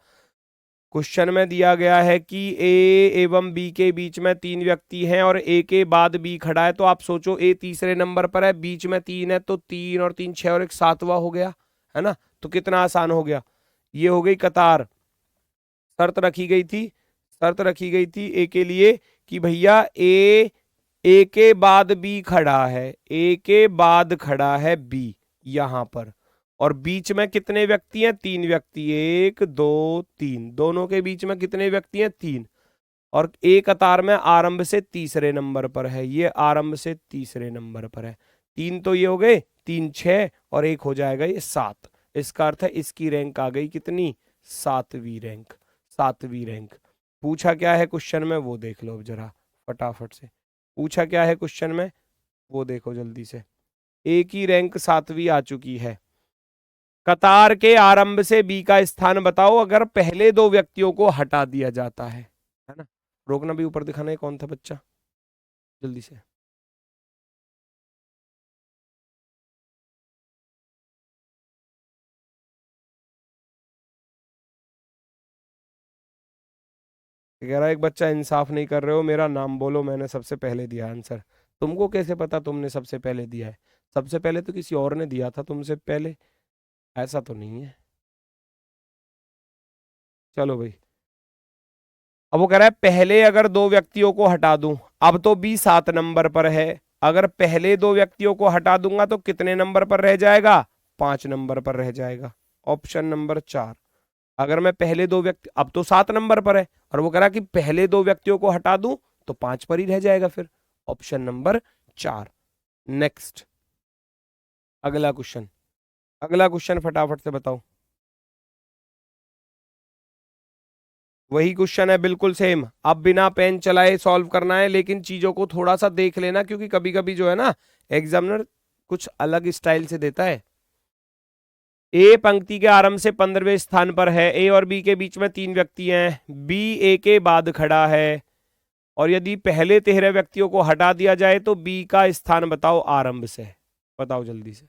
क्वेश्चन में दिया गया है कि ए एवं बी के बीच में 3 व्यक्ति हैं और ए के बाद बी खड़ा है, तो आप सोचो ए तीसरे नंबर पर है, बीच में 3 है, तो 3 और 3 6 और एक 7वां हो गया, है ना? तो कितना आसान हो गया, ये हो गई कतार। शर्त रखी गई थी ए के लिए कि भैया ए के बाद बी खड़ा है, ए के बाद खड़ा है बी यहां पर, और बीच में कितने व्यक्ति हैं? 3 व्यक्ति, 1 2 3, दोनों के बीच में कितने व्यक्ति हैं? 3। और ए कतार में आरंभ से तीसरे नंबर पर है, ये आरंभ से तीसरे नंबर पर है। 3 तो ये हो गए, 3 6 और 1 हो जाएगा ये 7। इसका अर्थ है इसकी रैंक आ गई कितनी? 7वीं रैंक। 7वीं रैंक। पूछा क्या है क्वेश्चन में वो देख लो जरा फटाफट से, पूछा क्या है क्वेश्चन में वो देखो जल्दी से। ए की रैंक 7वीं आ चुकी है। कतार के आरंभ से बी का स्थान बताओ अगर पहले 2 व्यक्तियों को हटा दिया जाता है ना? रोकना भी, ऊपर दिखाना है कौन था बच्चा, जल्दी से। कह रहा है एक बच्चा इंसाफ नहीं कर रहे हो, मेरा नाम बोलो, मैंने सबसे पहले दिया आंसर। तुमको कैसे पता तुमने सबसे पहले दिया है? सबसे पहले तो किसी और ने दिया था तुमसे पहले, ऐसा तो नहीं है। चलो भाई, अब वो कह रहा है पहले अगर 2 व्यक्तियों को हटा दूं, अब तो बी 7 नंबर पर है, अगर पहले 2 व्यक्तियों को हटा दूंगा तो कितने नंबर पर रह जाएगा? 5 नंबर पर रह जाएगा, ऑप्शन नंबर 4। अगर मैं पहले 2 व्यक्ति, अब तो 7 नंबर पर है, और वो कह रहा कि पहले 2 व्यक्तियों को हटा दूं तो 5 पर ही रह जाएगा, फिर ऑप्शन नंबर 4। नेक्स्ट, अगला क्वेश्चन फटाफट से बताओ। वही क्वेश्चन है बिल्कुल सेम, अब बिना पेन चलाए सॉल्व करना है, लेकिन चीजों को थोड़ा सा देख लेना, क्योंकि कभी कभी जो है ना एग्जामिनर कुछ अलग स्टाइल से देता है। ए पंक्ति के आरंभ से 15वें स्थान पर है, ए और बी के बीच में 3 व्यक्ति हैं, बी ए के बाद खड़ा है, और यदि पहले 13 व्यक्तियों को हटा दिया जाए तो बी का स्थान बताओ आरंभ से, बताओ जल्दी से।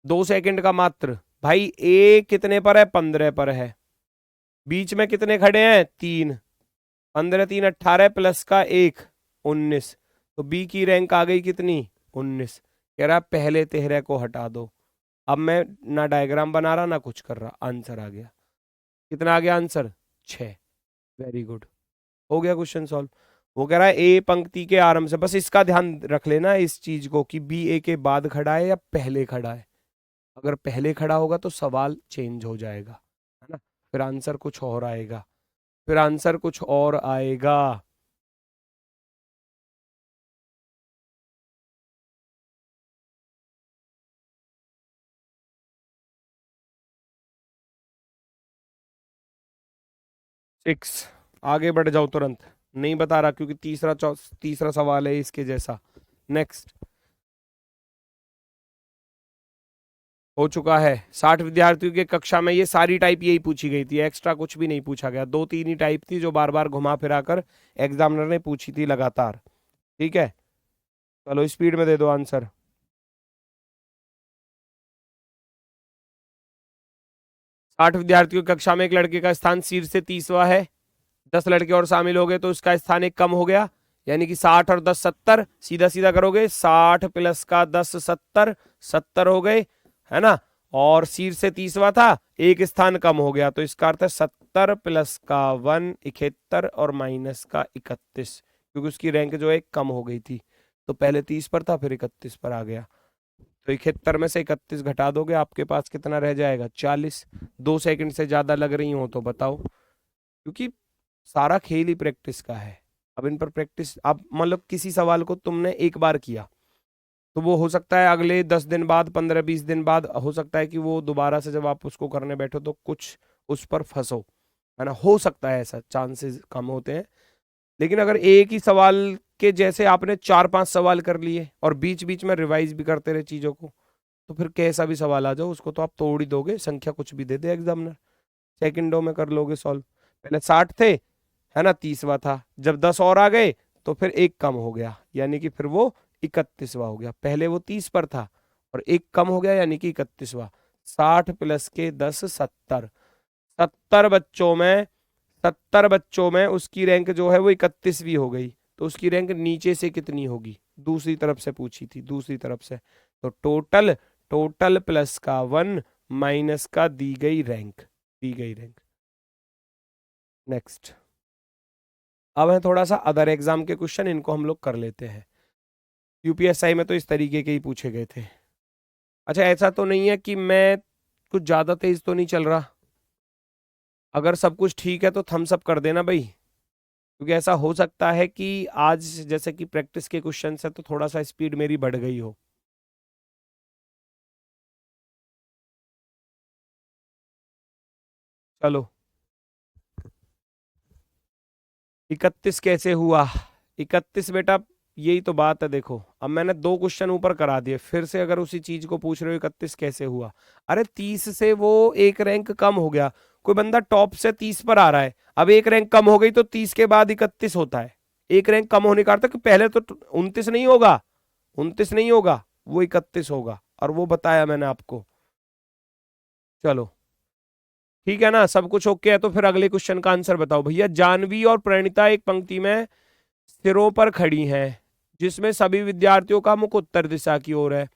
दो सेकंड का मात्र। भाई ए कितने पर है? 15 पर है, बीच में कितने खड़े हैं? 3, 15 3 18 प्लस का 1 19, तो बी की रैंक आ गई कितनी? 19। कह रहा पहले 13 को हटा दो। अब मैं ना डायग्राम बना रहा ना कुछ कर रहा, आंसर आ गया। कितना आ गया आंसर? 6। वेरी गुड, हो गया क्वेश्चन सॉल्व। वो कह रहा है ए पंक्ति के आरंभ से, बस इसका ध्यान रख लेना इस चीज को कि बी ए के बाद खड़ा है या पहले खड़ा है। अगर पहले खड़ा होगा तो सवाल चेंज हो जाएगा, है ना, फिर आंसर कुछ और आएगा, फिर आंसर कुछ और आएगा। सिक्स, आगे बढ़ जाओ तुरंत, नहीं बता रहा क्योंकि तीसरा सवाल है इसके जैसा। नेक्स्ट, हो चुका है। 60 विद्यार्थियों की कक्षा में ये सारी टाइप यही पूछी गई थी, एक्स्ट्रा कुछ भी नहीं पूछा गया। 2-3 ही टाइप थी जो बार बार घुमा फिरा कर एग्जामिनर ने पूछी थी लगातार। ठीक है, चलो स्पीड में दे दो आंसर। 60 विद्यार्थियों की कक्षा में एक लड़के का स्थान शीर्ष से 30वां है, 10 लड़के और शामिल हो गए तो उसका स्थान एक कम हो गया, यानी कि 60 और 10 70, सीधा सीधा करोगे 60 प्लस का 10 70, 70 हो गए, है ना, और शीर्ष से 30वां था, एक स्थान कम हो गया, तो इसका अर्थ है 70 प्लस का 1 71 और माइनस का 31, क्योंकि उसकी रैंक जो है कम हो गई थी, तो पहले 30 पर था फिर 31 पर आ गया। तो 71 में से 31 घटा दोगे, आपके पास कितना रह जाएगा, 40। 2 सेकंड से ज्यादा लग रही हो तो बताओ, क्योंकि सारा खेल ही प्रैक्टिस का है। अब इन पर प्रैक्टिस, अब मतलब किसी सवाल को तुमने एक बार किया तो वो हो सकता है अगले 10 दिन बाद 15-20 दिन बाद हो सकता है कि वो दोबारा से जब आप उसको करने बैठो तो कुछ उस पर फंसो, है ना, हो सकता है, ऐसा चांसेस कम होते हैं। लेकिन अगर एक ही सवाल के जैसे आपने 4-5 सवाल कर लिए और बीच बीच में रिवाइज भी करते रहे चीजों को, तो फिर कैसा भी सवाल आ जाओ उसको तो आप तोड़ ही दोगे, संख्या कुछ भी दे दे एग्जामिनर, सेकंडों में कर लोगे सॉल्व। पहले 60 थे, है ना, 30वां था, जब 10 और आ गए तो फिर एक कम हो गया, यानी कि फिर वो 31वां हो गया। पहले वो 30 पर था और एक कम हो गया, यानी कि 31वां। 60 प्लस के 10 70, 70 बच्चों में 70 बच्चों में उसकी रैंक जो है वो 31वीं हो गई, तो उसकी रैंक नीचे से कितनी होगी, दूसरी तरफ से पूछी थी, दूसरी तरफ से, तो टोटल, टोटल प्लस का 1 माइनस का दी गई रैंक, दी गई रैंक। नेक्स्ट, अब है थोड़ा सा अदर एग्जाम के क्वेश्चन, इनको हम लोग कर लेते हैं। यूपीएसआई में तो इस तरीके के ही पूछे गए थे। अच्छा, ऐसा तो नहीं है कि मैं कुछ ज्यादा तेज तो नहीं चल रहा, अगर सब कुछ ठीक है तो थम्स अप कर देना भाई, क्योंकि ऐसा हो सकता है कि आज जैसे कि प्रैक्टिस के क्वेश्चन है तो थोड़ा सा स्पीड मेरी बढ़ गई हो। चलो, 31 कैसे हुआ, 31 बेटा, यही तो बात है। देखो अब मैंने 2 क्वेश्चन ऊपर करा दिए, फिर से अगर उसी चीज को पूछ रहे हो 31 कैसे हुआ, अरे 30 से वो एक रैंक कम हो गया, कोई बंदा टॉप से 30 पर आ रहा है, अब एक रैंक कम हो गई तो 30 के बाद 31 होता है, एक रैंक कम होने का अर्थ है कि पहले तो 29 नहीं होगा, 29 नहीं होगा, वो 31 होगा, और वो बताया मैंने आपको। चलो ठीक है ना, सब कुछ ओके है, तो फिर अगले क्वेश्चन का आंसर बताओ भैया। जानवी और प्रणीता एक पंक्ति में सिरों पर खड़ी हैं, जिसमें सभी विद्यार्थियों का मुख उत्तर दिशा की ओर है।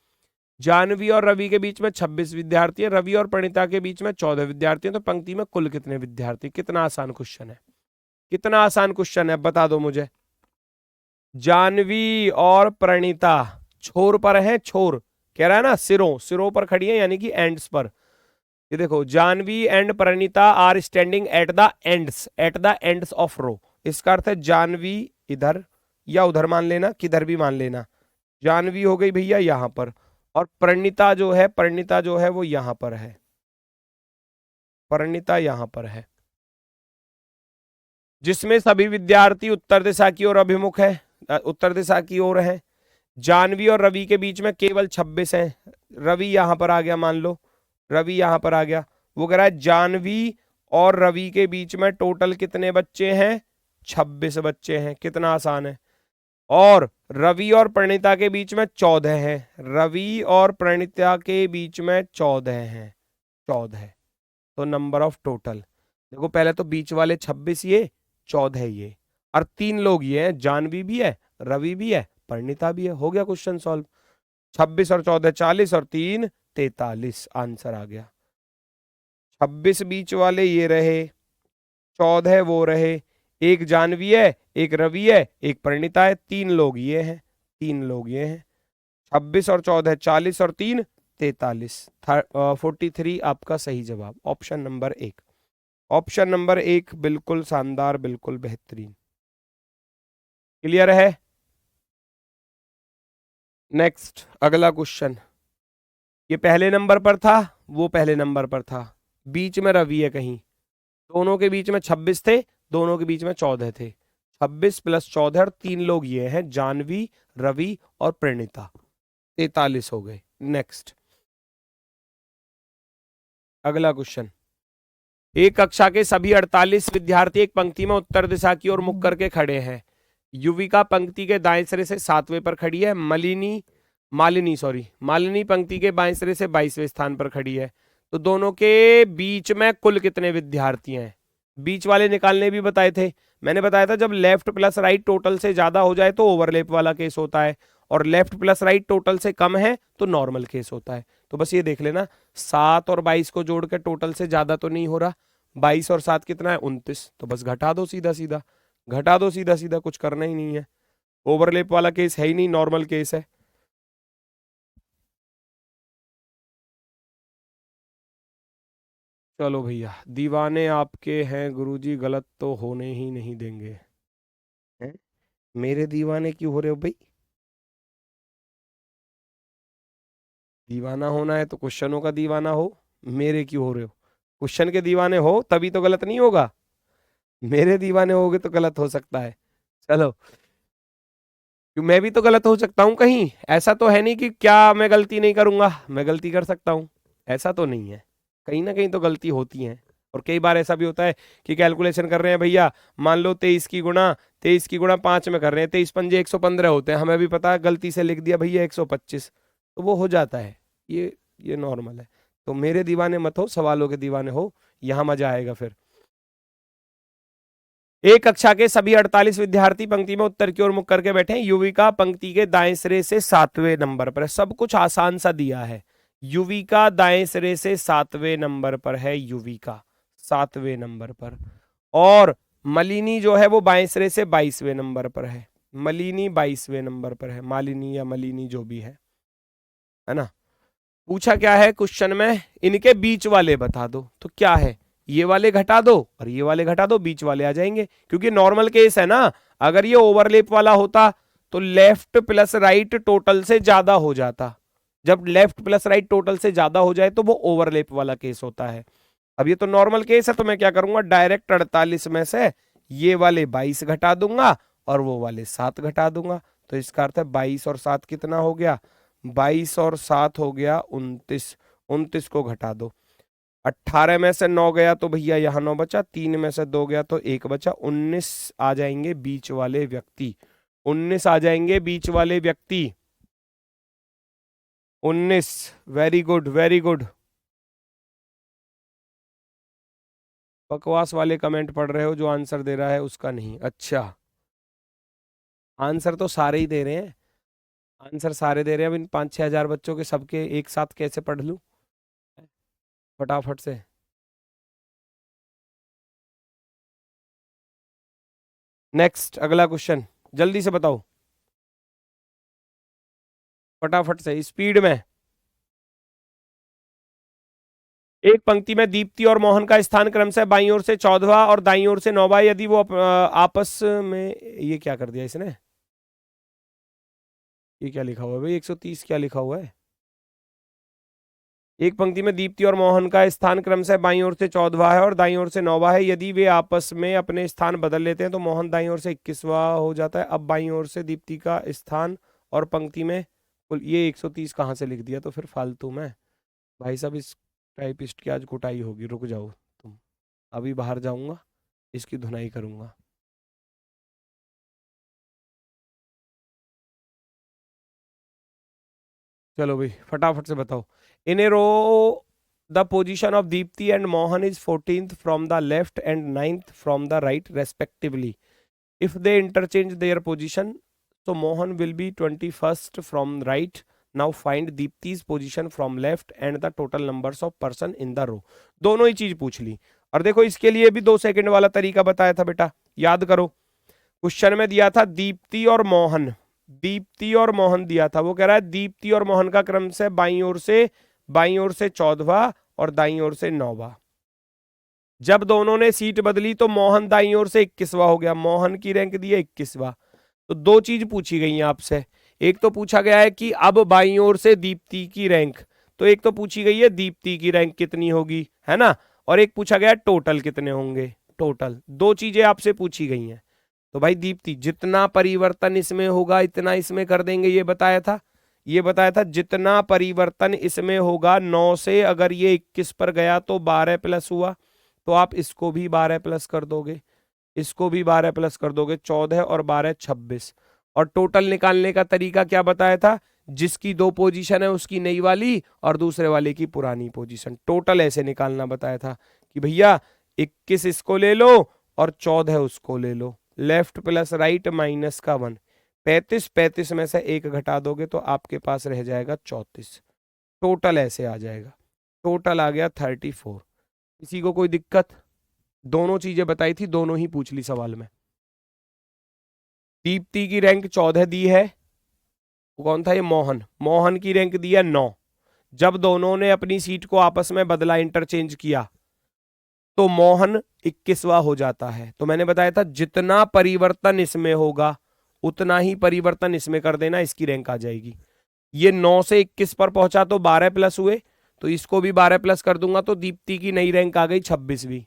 जानवी और रवि के बीच में 26 विद्यार्थी हैं, रवि और प्रणीता के बीच में 14 विद्यार्थी हैं, तो पंक्ति में कुल कितने विद्यार्थी। कितना आसान क्वेश्चन है, कितना आसान क्वेश्चन है, बता दो मुझे। जानवी और प्रणीता छोर पर है, छोर कह रहा है ना, सिरों, सिरों पर खड़ी है यानी कि एंड्स पर। ये देखो, Jhanvi and Pranita are standing at the ends of row, इसका अर्थ है जानवी इधर या उधर मान लेना, किधर भी मान लेना, जानवी हो गई भैया यहां पर, और प्रणीता जो है, प्रणीता जो है वो यहां पर है, प्रणीता यहां पर है, जिसमें सभी विद्यार्थी उत्तर दिशा की ओर अभिमुख है, उत्तर दिशा की ओर है। जानवी और रवि के बीच में केवल 26 है, रवि यहां पर आ गया, मान लो रवि यहां पर आ गया, वो कह रहा है जानवी और रवि के बीच में टोटल कितने बच्चे हैं, 26 बच्चे हैं, कितना आसान है। और रवि और प्रणीता के बीच में 14 है, रवि और प्रणीता के बीच में 14 है, 14, तो नंबर ऑफ टोटल, देखो पहले तो बीच वाले 26 ये, 14 ये, और 3 लोग ये हैं, जानवी भी है, रवि भी है, प्रणीता भी है, हो गया क्वेश्चन सॉल्व। 26 और 14 40 और 3 43, आंसर आ गया। 26 बीच वाले ये रहे, 14 वो रहे, एक जानवी है, एक रवि है, एक परिणीता है, 3 लोग ये हैं, 3 लोग ये हैं। 26 और 14 40 और 3 43, 43 आपका सही जवाब, ऑप्शन नंबर 1। ऑप्शन नंबर 1 बिल्कुल शानदार, बिल्कुल बेहतरीन। क्लियर है? नेक्स्ट अगला क्वेश्चन। ये पहले नंबर पर था, वो पहले नंबर पर था, बीच में रवि है कहीं, दोनों के बीच में 26 थे, दोनों के बीच में 14 थे। 26 प्लस 14 और 3 लोग ये हैं, जानवी, रवि और प्रणीता, 43 हो गए। नेक्स्ट अगला क्वेश्चन। एक कक्षा के सभी 48 विद्यार्थी एक पंक्ति में उत्तर दिशा की ओर मुख करके खड़े हैं। युविका पंक्ति के दाएं सिरे से 7वें पर खड़ी है, मालिनी पंक्ति के बाएं सिरे से 22वें स्थान पर खड़ी है। तो दोनों के बीच में कुल कितने विद्यार्थी हैं? बीच वाले निकालने भी बताए थे। मैंने बताया था जब लेफ्ट प्लस राइट टोटल से ज्यादा हो जाए तो ओवरलैप वाला केस होता है, और लेफ्ट प्लस राइट टोटल से कम है तो नॉर्मल केस होता है। तो बस ये देख लेना, 7 और 22 को जोड़ के टोटल से ज्यादा तो नहीं हो रहा। 22 और 7 कितना है? 29। तो बस घटा दो सीधा सीधा, घटा दो सीधा सीधा, कुछ करना ही नहीं है। ओवरलैप वाला केस है ही नहीं, नॉर्मल केस है। चलो भैया, दीवाने आपके हैं गुरुजी, गलत तो होने ही नहीं देंगे। हैं? मेरे दीवाने क्यों हो रहे हो भाई? दीवाना होना है तो क्वेश्चनों का दीवाना हो, मेरे क्यों हो रहे हो? क्वेश्चन के दीवाने हो तभी तो गलत नहीं होगा, मेरे दीवाने होगे तो गलत हो सकता है। चलो, क्यों मैं भी तो गलत हो सकता हूँ कहीं, ऐसा तो है नहीं कि क्या मैं गलती नहीं करूंगा, मैं गलती कर सकता हूँ, ऐसा तो नहीं है। कहीं ना कहीं तो गलती होती है। और कई बार ऐसा भी होता है कि कैलकुलेशन कर रहे हैं भैया, मान लो 23 की गुणा 5 में कर रहे हैं, 23 पंजे 115 होते हैं, हमें भी पता है गलती से लिख दिया भैया 125, तो वो हो जाता है। ये नॉर्मल है। तो मेरे दीवाने मत हो, सवालों के दीवाने हो, यहां मजा आएगा फिर। एक कक्षा के सभी 48 विद्यार्थी पंक्ति में उत्तर की ओर मुख करके बैठे हैं। युविका पंक्ति के दाएं सिरे से 7वें नंबर पर है। सब कुछ आसान सा दिया है। युविका दाएं सिरे से 7वें नंबर पर है, युविका 7वें नंबर पर। और मलिनी जो है वो बाएं सिरे से 22वें नंबर पर है, मलिनी 22वें नंबर पर है, मालिनी या मलिनी जो भी है ना। पूछा क्या है क्वेश्चन में? इनके बीच वाले बता दो। तो क्या है, ये वाले घटा दो और ये वाले घटा दो, बीच वाले आ जाएंगे, क्योंकि नॉर्मल केस है ना। अगर ये ओवरलैप वाला होता तो लेफ्ट प्लस राइट टोटल से ज्यादा हो जाता। जब लेफ्ट प्लस राइट टोटल से ज्यादा हो जाए तो वो ओवरलैप वाला केस होता है। अब ये तो नॉर्मल केस है, तो मैं क्या करूंगा, डायरेक्ट 48 में से ये वाले 22 घटा दूंगा और वो वाले 7 घटा दूंगा। तो इसका अर्थ है 22 और 7 कितना हो गया? 22 और 7 हो गया 29। 29 को घटा दो, 18 में से 9 गया तो भैया यहाँ 9 बचा, 3 में से 2 गया तो 1 बचा, 19 आ जाएंगे बीच वाले व्यक्ति, 19 आ जाएंगे बीच वाले व्यक्ति, 19। Very good, very good. बकवास वाले कमेंट पढ़ रहे हो, जो आंसर दे रहा है उसका नहीं। अच्छा, आंसर तो सारे ही दे रहे हैं, आंसर सारे दे रहे हैं। अब इन 5-6 हजार बच्चों के सबके एक साथ कैसे पढ़ लूं फटाफट से? नेक्स्ट अगला क्वेश्चन, जल्दी से बताओ, फटाफट से, स्पीड में। एक पंक्ति में दीप्ति और मोहन का स्थान क्रम से बाईं ओर से 14वां और दाईं ओर से 9वां, यदि वो आपस में, ये क्या कर दिया इसने, ये क्या लिखा हुआ है भाई? 130 क्या लिखा हुआ है? एक पंक्ति में दीप्ति और मोहन का स्थान क्रम से बाईं ओर से 14वां है और दाईं ओर से 9वां है। यदि वे आपस में अपने स्थान बदल लेते हैं तो मोहन दाईं ओर से 21वां हो जाता है। अब बाईं ओर से दीप्ति का स्थान और पंक्ति में ये 130 कहाँ से लिख दिया? तो फिर फालतू में भाई साहब, इस टाइपिस्ट की आज कुटाई होगी। रुक जाओ तुम, अभी बाहर जाऊंगा, इसकी धुनाई करूंगा। चलो भाई फटाफट से बताओ। In a row the position of Deepti and Mohan is 14th from the left and 9th from the right respectively. If they interchange their position so Mohan will be 21st from right. Now find Deepti's position from left and the total numbers of person in the row. दोनों ही चीज पूछ ली। और देखो इसके लिए भी 2 second वाला तरीका बताया था बेटा, याद करो, क्वेश्चन में दिया था दीप्ति और मोहन, दीप्ति और मोहन दिया था। वो कह रहा है दीप्ति और मोहन का क्रम से बाईं ओर से 14वां और दाईं ओर से 9वां। जब दोनों ने सीट बदली तो मोहन दाईं ओर से 21वां हो गया, मोहन की रैंक दी है 21वां। तो दो चीज पूछी गई है आपसे, एक तो पूछा गया है कि अब बाईं ओर से दीप्ति की रैंक, तो एक तो पूछी गई है दीप्ति की रैंक कितनी होगी, है ना, और एक पूछा गया टोटल कितने होंगे, टोटल। दो चीजें आपसे पूछी गई हैं। तो भाई दीप्ति जितना परिवर्तन इसमें होगा इतना इसमें कर देंगे, ये बताया था, ये बताया था जितना परिवर्तन इसमें होगा 9 से अगर ये 21 पर गया तो 12 प्लस हुआ, तो आप इसको भी 12 प्लस कर दोगे, इसको भी 12 प्लस कर दोगे, 14 और 12 26। और टोटल निकालने का तरीका क्या बताया था, जिसकी दो पोजीशन है उसकी नई वाली और दूसरे वाले की पुरानी पोजीशन। टोटल ऐसे निकालना बताया था कि भैया 21 इसको ले लो और 14 उसको ले लो, लेफ्ट प्लस राइट माइनस का 1, 35 में से 1 घटा दोगे तो आपके पास रह जाएगा 34। टोटल ऐसे आ जाएगा, टोटल आ गया 34। किसी को कोई दिक्कत? दोनों चीजें बताई थी, दोनों ही पूछ ली सवाल में। दीप्ति की रैंक 14 दी है, वो कौन था, ये मोहन, मोहन की रैंक दी है 9। जब दोनों ने अपनी सीट को आपस में बदला, इंटरचेंज किया, तो मोहन 21वां हो जाता है। तो मैंने बताया था जितना परिवर्तन इसमें होगा उतना ही परिवर्तन इसमें कर देना, इसकी रैंक आ जाएगी। ये 9 से 21 पर पहुंचा तो 12 प्लस हुए, तो इसको भी 12 प्लस कर दूंगा तो दीप्ति की नई रैंक आ गई 26वीं।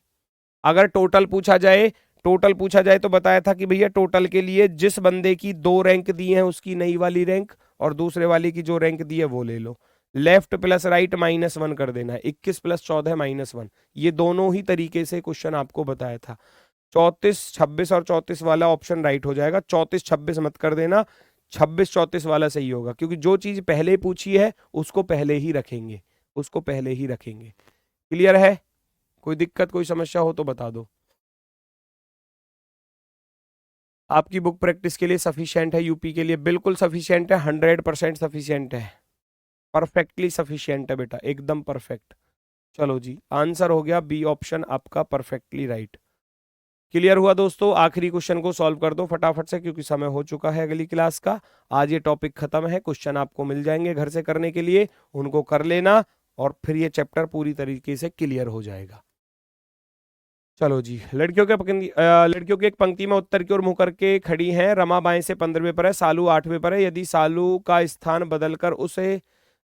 अगर टोटल पूछा जाए, टोटल पूछा जाए तो बताया था कि भैया टोटल के लिए जिस बंदे की 2 रैंक दी है उसकी नई वाली रैंक और दूसरे वाले की जो रैंक दी है वो ले लो, लेफ्ट प्लस राइट -1 कर देना है, 21 + 14 -1। ये दोनों ही तरीके से क्वेश्चन आपको बताया था। 34 26 और 34 वाला ऑप्शन राइट हो जाएगा, 34 26 मत कर देना, 26 34 वाला सही होगा, क्योंकि जो चीज पहले पूछी है उसको पहले ही रखेंगे, उसको पहले ही रखेंगे। क्लियर है? कोई दिक्कत कोई समस्या हो तो बता दो। आपकी बुक प्रैक्टिस के लिए सफिशिएंट है, यूपी के लिए बिल्कुल सफिशिएंट है, 100% सफिशिएंट है, परफेक्टली सफिशिएंट है बेटा, एकदम परफेक्ट। चलो जी, आंसर हो गया बी ऑप्शन आपका परफेक्टली राइट। क्लियर हुआ दोस्तों? आखिरी क्वेश्चन को सॉल्व कर दो फटाफट से, क्योंकि समय हो चुका है अगली क्लास का। आज ये टॉपिक खत्म है, क्वेश्चन आपको मिल जाएंगे घर से करने के लिए, उनको कर लेना और फिर ये चैप्टर पूरी तरीके से क्लियर हो जाएगा। चलो जी, लड़कियों की एक पंक्ति में उत्तर की ओर मुंह करके खड़ी हैं। रमा बाएं से 15वें पर है, सालू 8वें पर है। यदि सालू का स्थान बदलकर उसे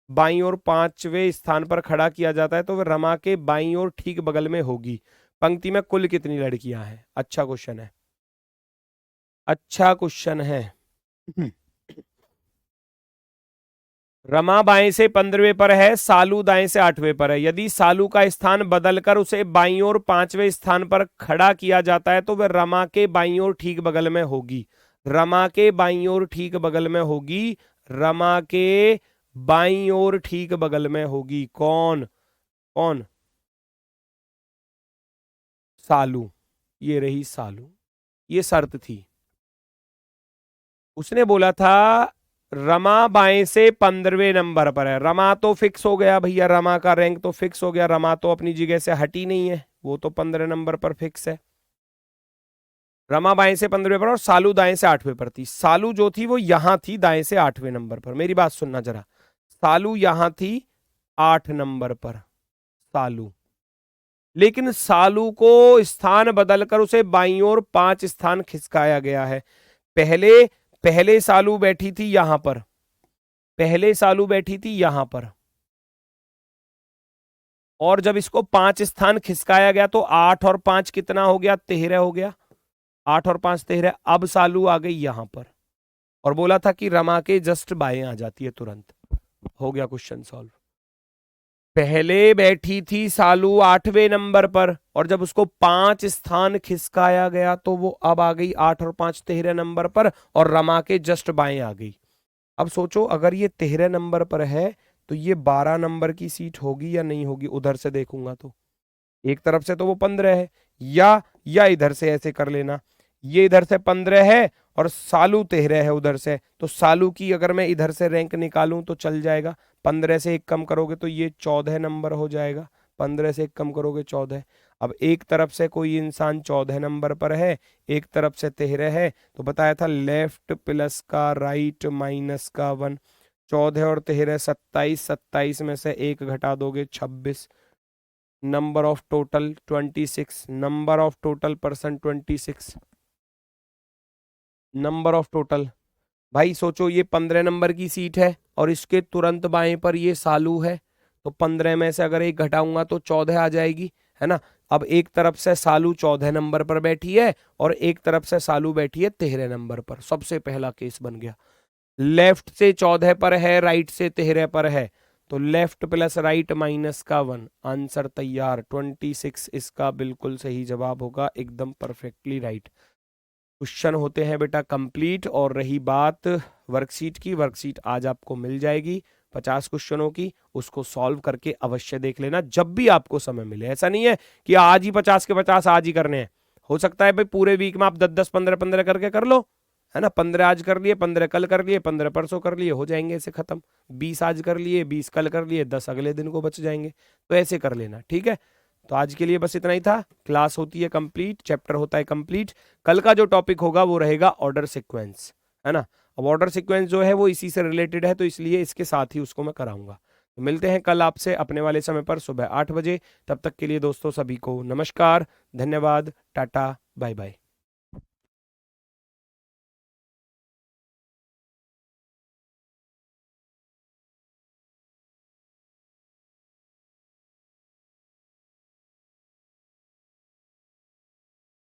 बाईं ओर 5वें स्थान पर खड़ा किया जाता है तो वह रमा के बाईं ओर ठीक बगल में होगी। पंक्ति में कुल कितनी लड़कियां हैं? अच्छा क्वेश्चन है, अच्छा क्वेश्चन है। रमा बाएं से 15वें पर है, सालू दाएं से 8वें पर है। यदि सालू का स्थान बदलकर उसे बाईं ओर 5वें स्थान पर खड़ा किया जाता है तो वह रमा के बाईं ओर ठीक बगल में होगी। रमा के बाईं ओर ठीक बगल में होगी, रमा के बाईं ओर ठीक बगल में होगी। कौन कौन? सालू, ये रही सालू, ये शर्त थी। उसने बोला था रमा बाएं से 15वें नंबर पर है। रमा तो फिक्स हो गया भैया, रमा का रैंक तो फिक्स हो गया, रमा तो अपनी जगह से हटी नहीं है, वो तो 15 नंबर पर फिक्स है। रमा बाएं से 15वें पर और सालू दाएं से 8वें पर थी। सालू जो थी वो यहां थी दाएं से 8वें नंबर पर। मेरी बात सुनना जरा, सालू यहां थी 8 नंबर पर, सालू। लेकिन सालू को स्थान बदलकर उसे बाईं ओर 5 स्थान खिसकाया गया है। पहले सालू बैठी थी यहां पर, पहले सालू बैठी थी यहां पर, और जब इसको 5 स्थान खिसकाया गया तो 8 और 5 कितना हो गया? 13 हो गया। 8 और 5 13। अब सालू आ गई यहां पर और बोला था कि रमा के जस्ट बाएं आ जाती है तुरंत। हो गया क्वेश्चन सॉल्व। पहले बैठी थी सालू 8वें नंबर पर और जब उसको 5 स्थान खिसकाया गया तो वो अब आ गई 8 और 5 13 नंबर पर और रमा के जस्ट बाएं आ गई। अब सोचो अगर ये 13 नंबर पर है तो ये 12 नंबर की सीट होगी या नहीं होगी? उधर से देखूंगा तो एक तरफ से तो वो 15 है, या इधर से ऐसे कर लेना, ये इधर से 15 है और सालू 13 है उधर से, तो सालू की अगर मैं इधर से रैंक निकालूं तो चल जाएगा। 15 से 1 कम करोगे तो ये 14 नंबर हो जाएगा, 15 से 1 कम करोगे 14। अब एक तरफ से कोई इंसान 14 नंबर पर है, एक तरफ से 13 है, तो बताया था लेफ्ट प्लस का राइट माइनस का 1। 14 और 13 27, 27 में से एक घटा दोगे 26। Number of total 26, number of total person 26, number of total. भाई सोचो ये 15 नंबर की सीट है और इसके तुरंत बाएं पर ये सालू है, तो 15 में से अगर एक घटाऊंगा तो 14 आ जाएगी, है ना। अब एक तरफ से सालू 14 नंबर पर बैठी है और एक तरफ से सालू बैठी है 13 नंबर पर। सबसे पहला केस बन गया, लेफ्ट से 14 पर है, राइट से 13 पर है, तो लेफ्ट प्लस राइट माइनस का 1। आंसर तैयार, 26 इसका बिल्कुल सही जवाब होगा, एकदम परफेक्टली राइट। क्वेश्चन होते हैं बेटा कंप्लीट। और रही बात वर्कशीट की, वर्कशीट आज आपको मिल जाएगी 50 क्वेश्चनों की, उसको सॉल्व करके अवश्य देख लेना जब भी आपको समय मिले। ऐसा नहीं है कि आज ही 50 के 50 आज ही करने हैं, हो सकता है भाई पूरे वीक में आप 10-10, 15-15 करके कर लो, है ना। 15 आज कर लिए, 15 कल कर लिए, 15 परसों कर लिए, हो जाएंगे ऐसे खत्म। 20 आज कर लिए, 20 कल कर लिए, 10 अगले दिन को बच जाएंगे, तो ऐसे कर लेना, ठीक है। तो आज के लिए बस इतना ही था। क्लास होती है कंप्लीट, चैप्टर होता है कंप्लीट। कल का जो टॉपिक होगा वो रहेगा ऑर्डर सीक्वेंस, है ना। अब ऑर्डर सीक्वेंस जो है वो इसी से रिलेटेड है, तो इसलिए इसके साथ ही उसको मैं कराऊंगा। तो मिलते हैं कल आपसे अपने वाले समय पर सुबह 8 बजे। तब तक के लिए दोस्तों सभी को नमस्कार, धन्यवाद, टाटा, बाय बाय।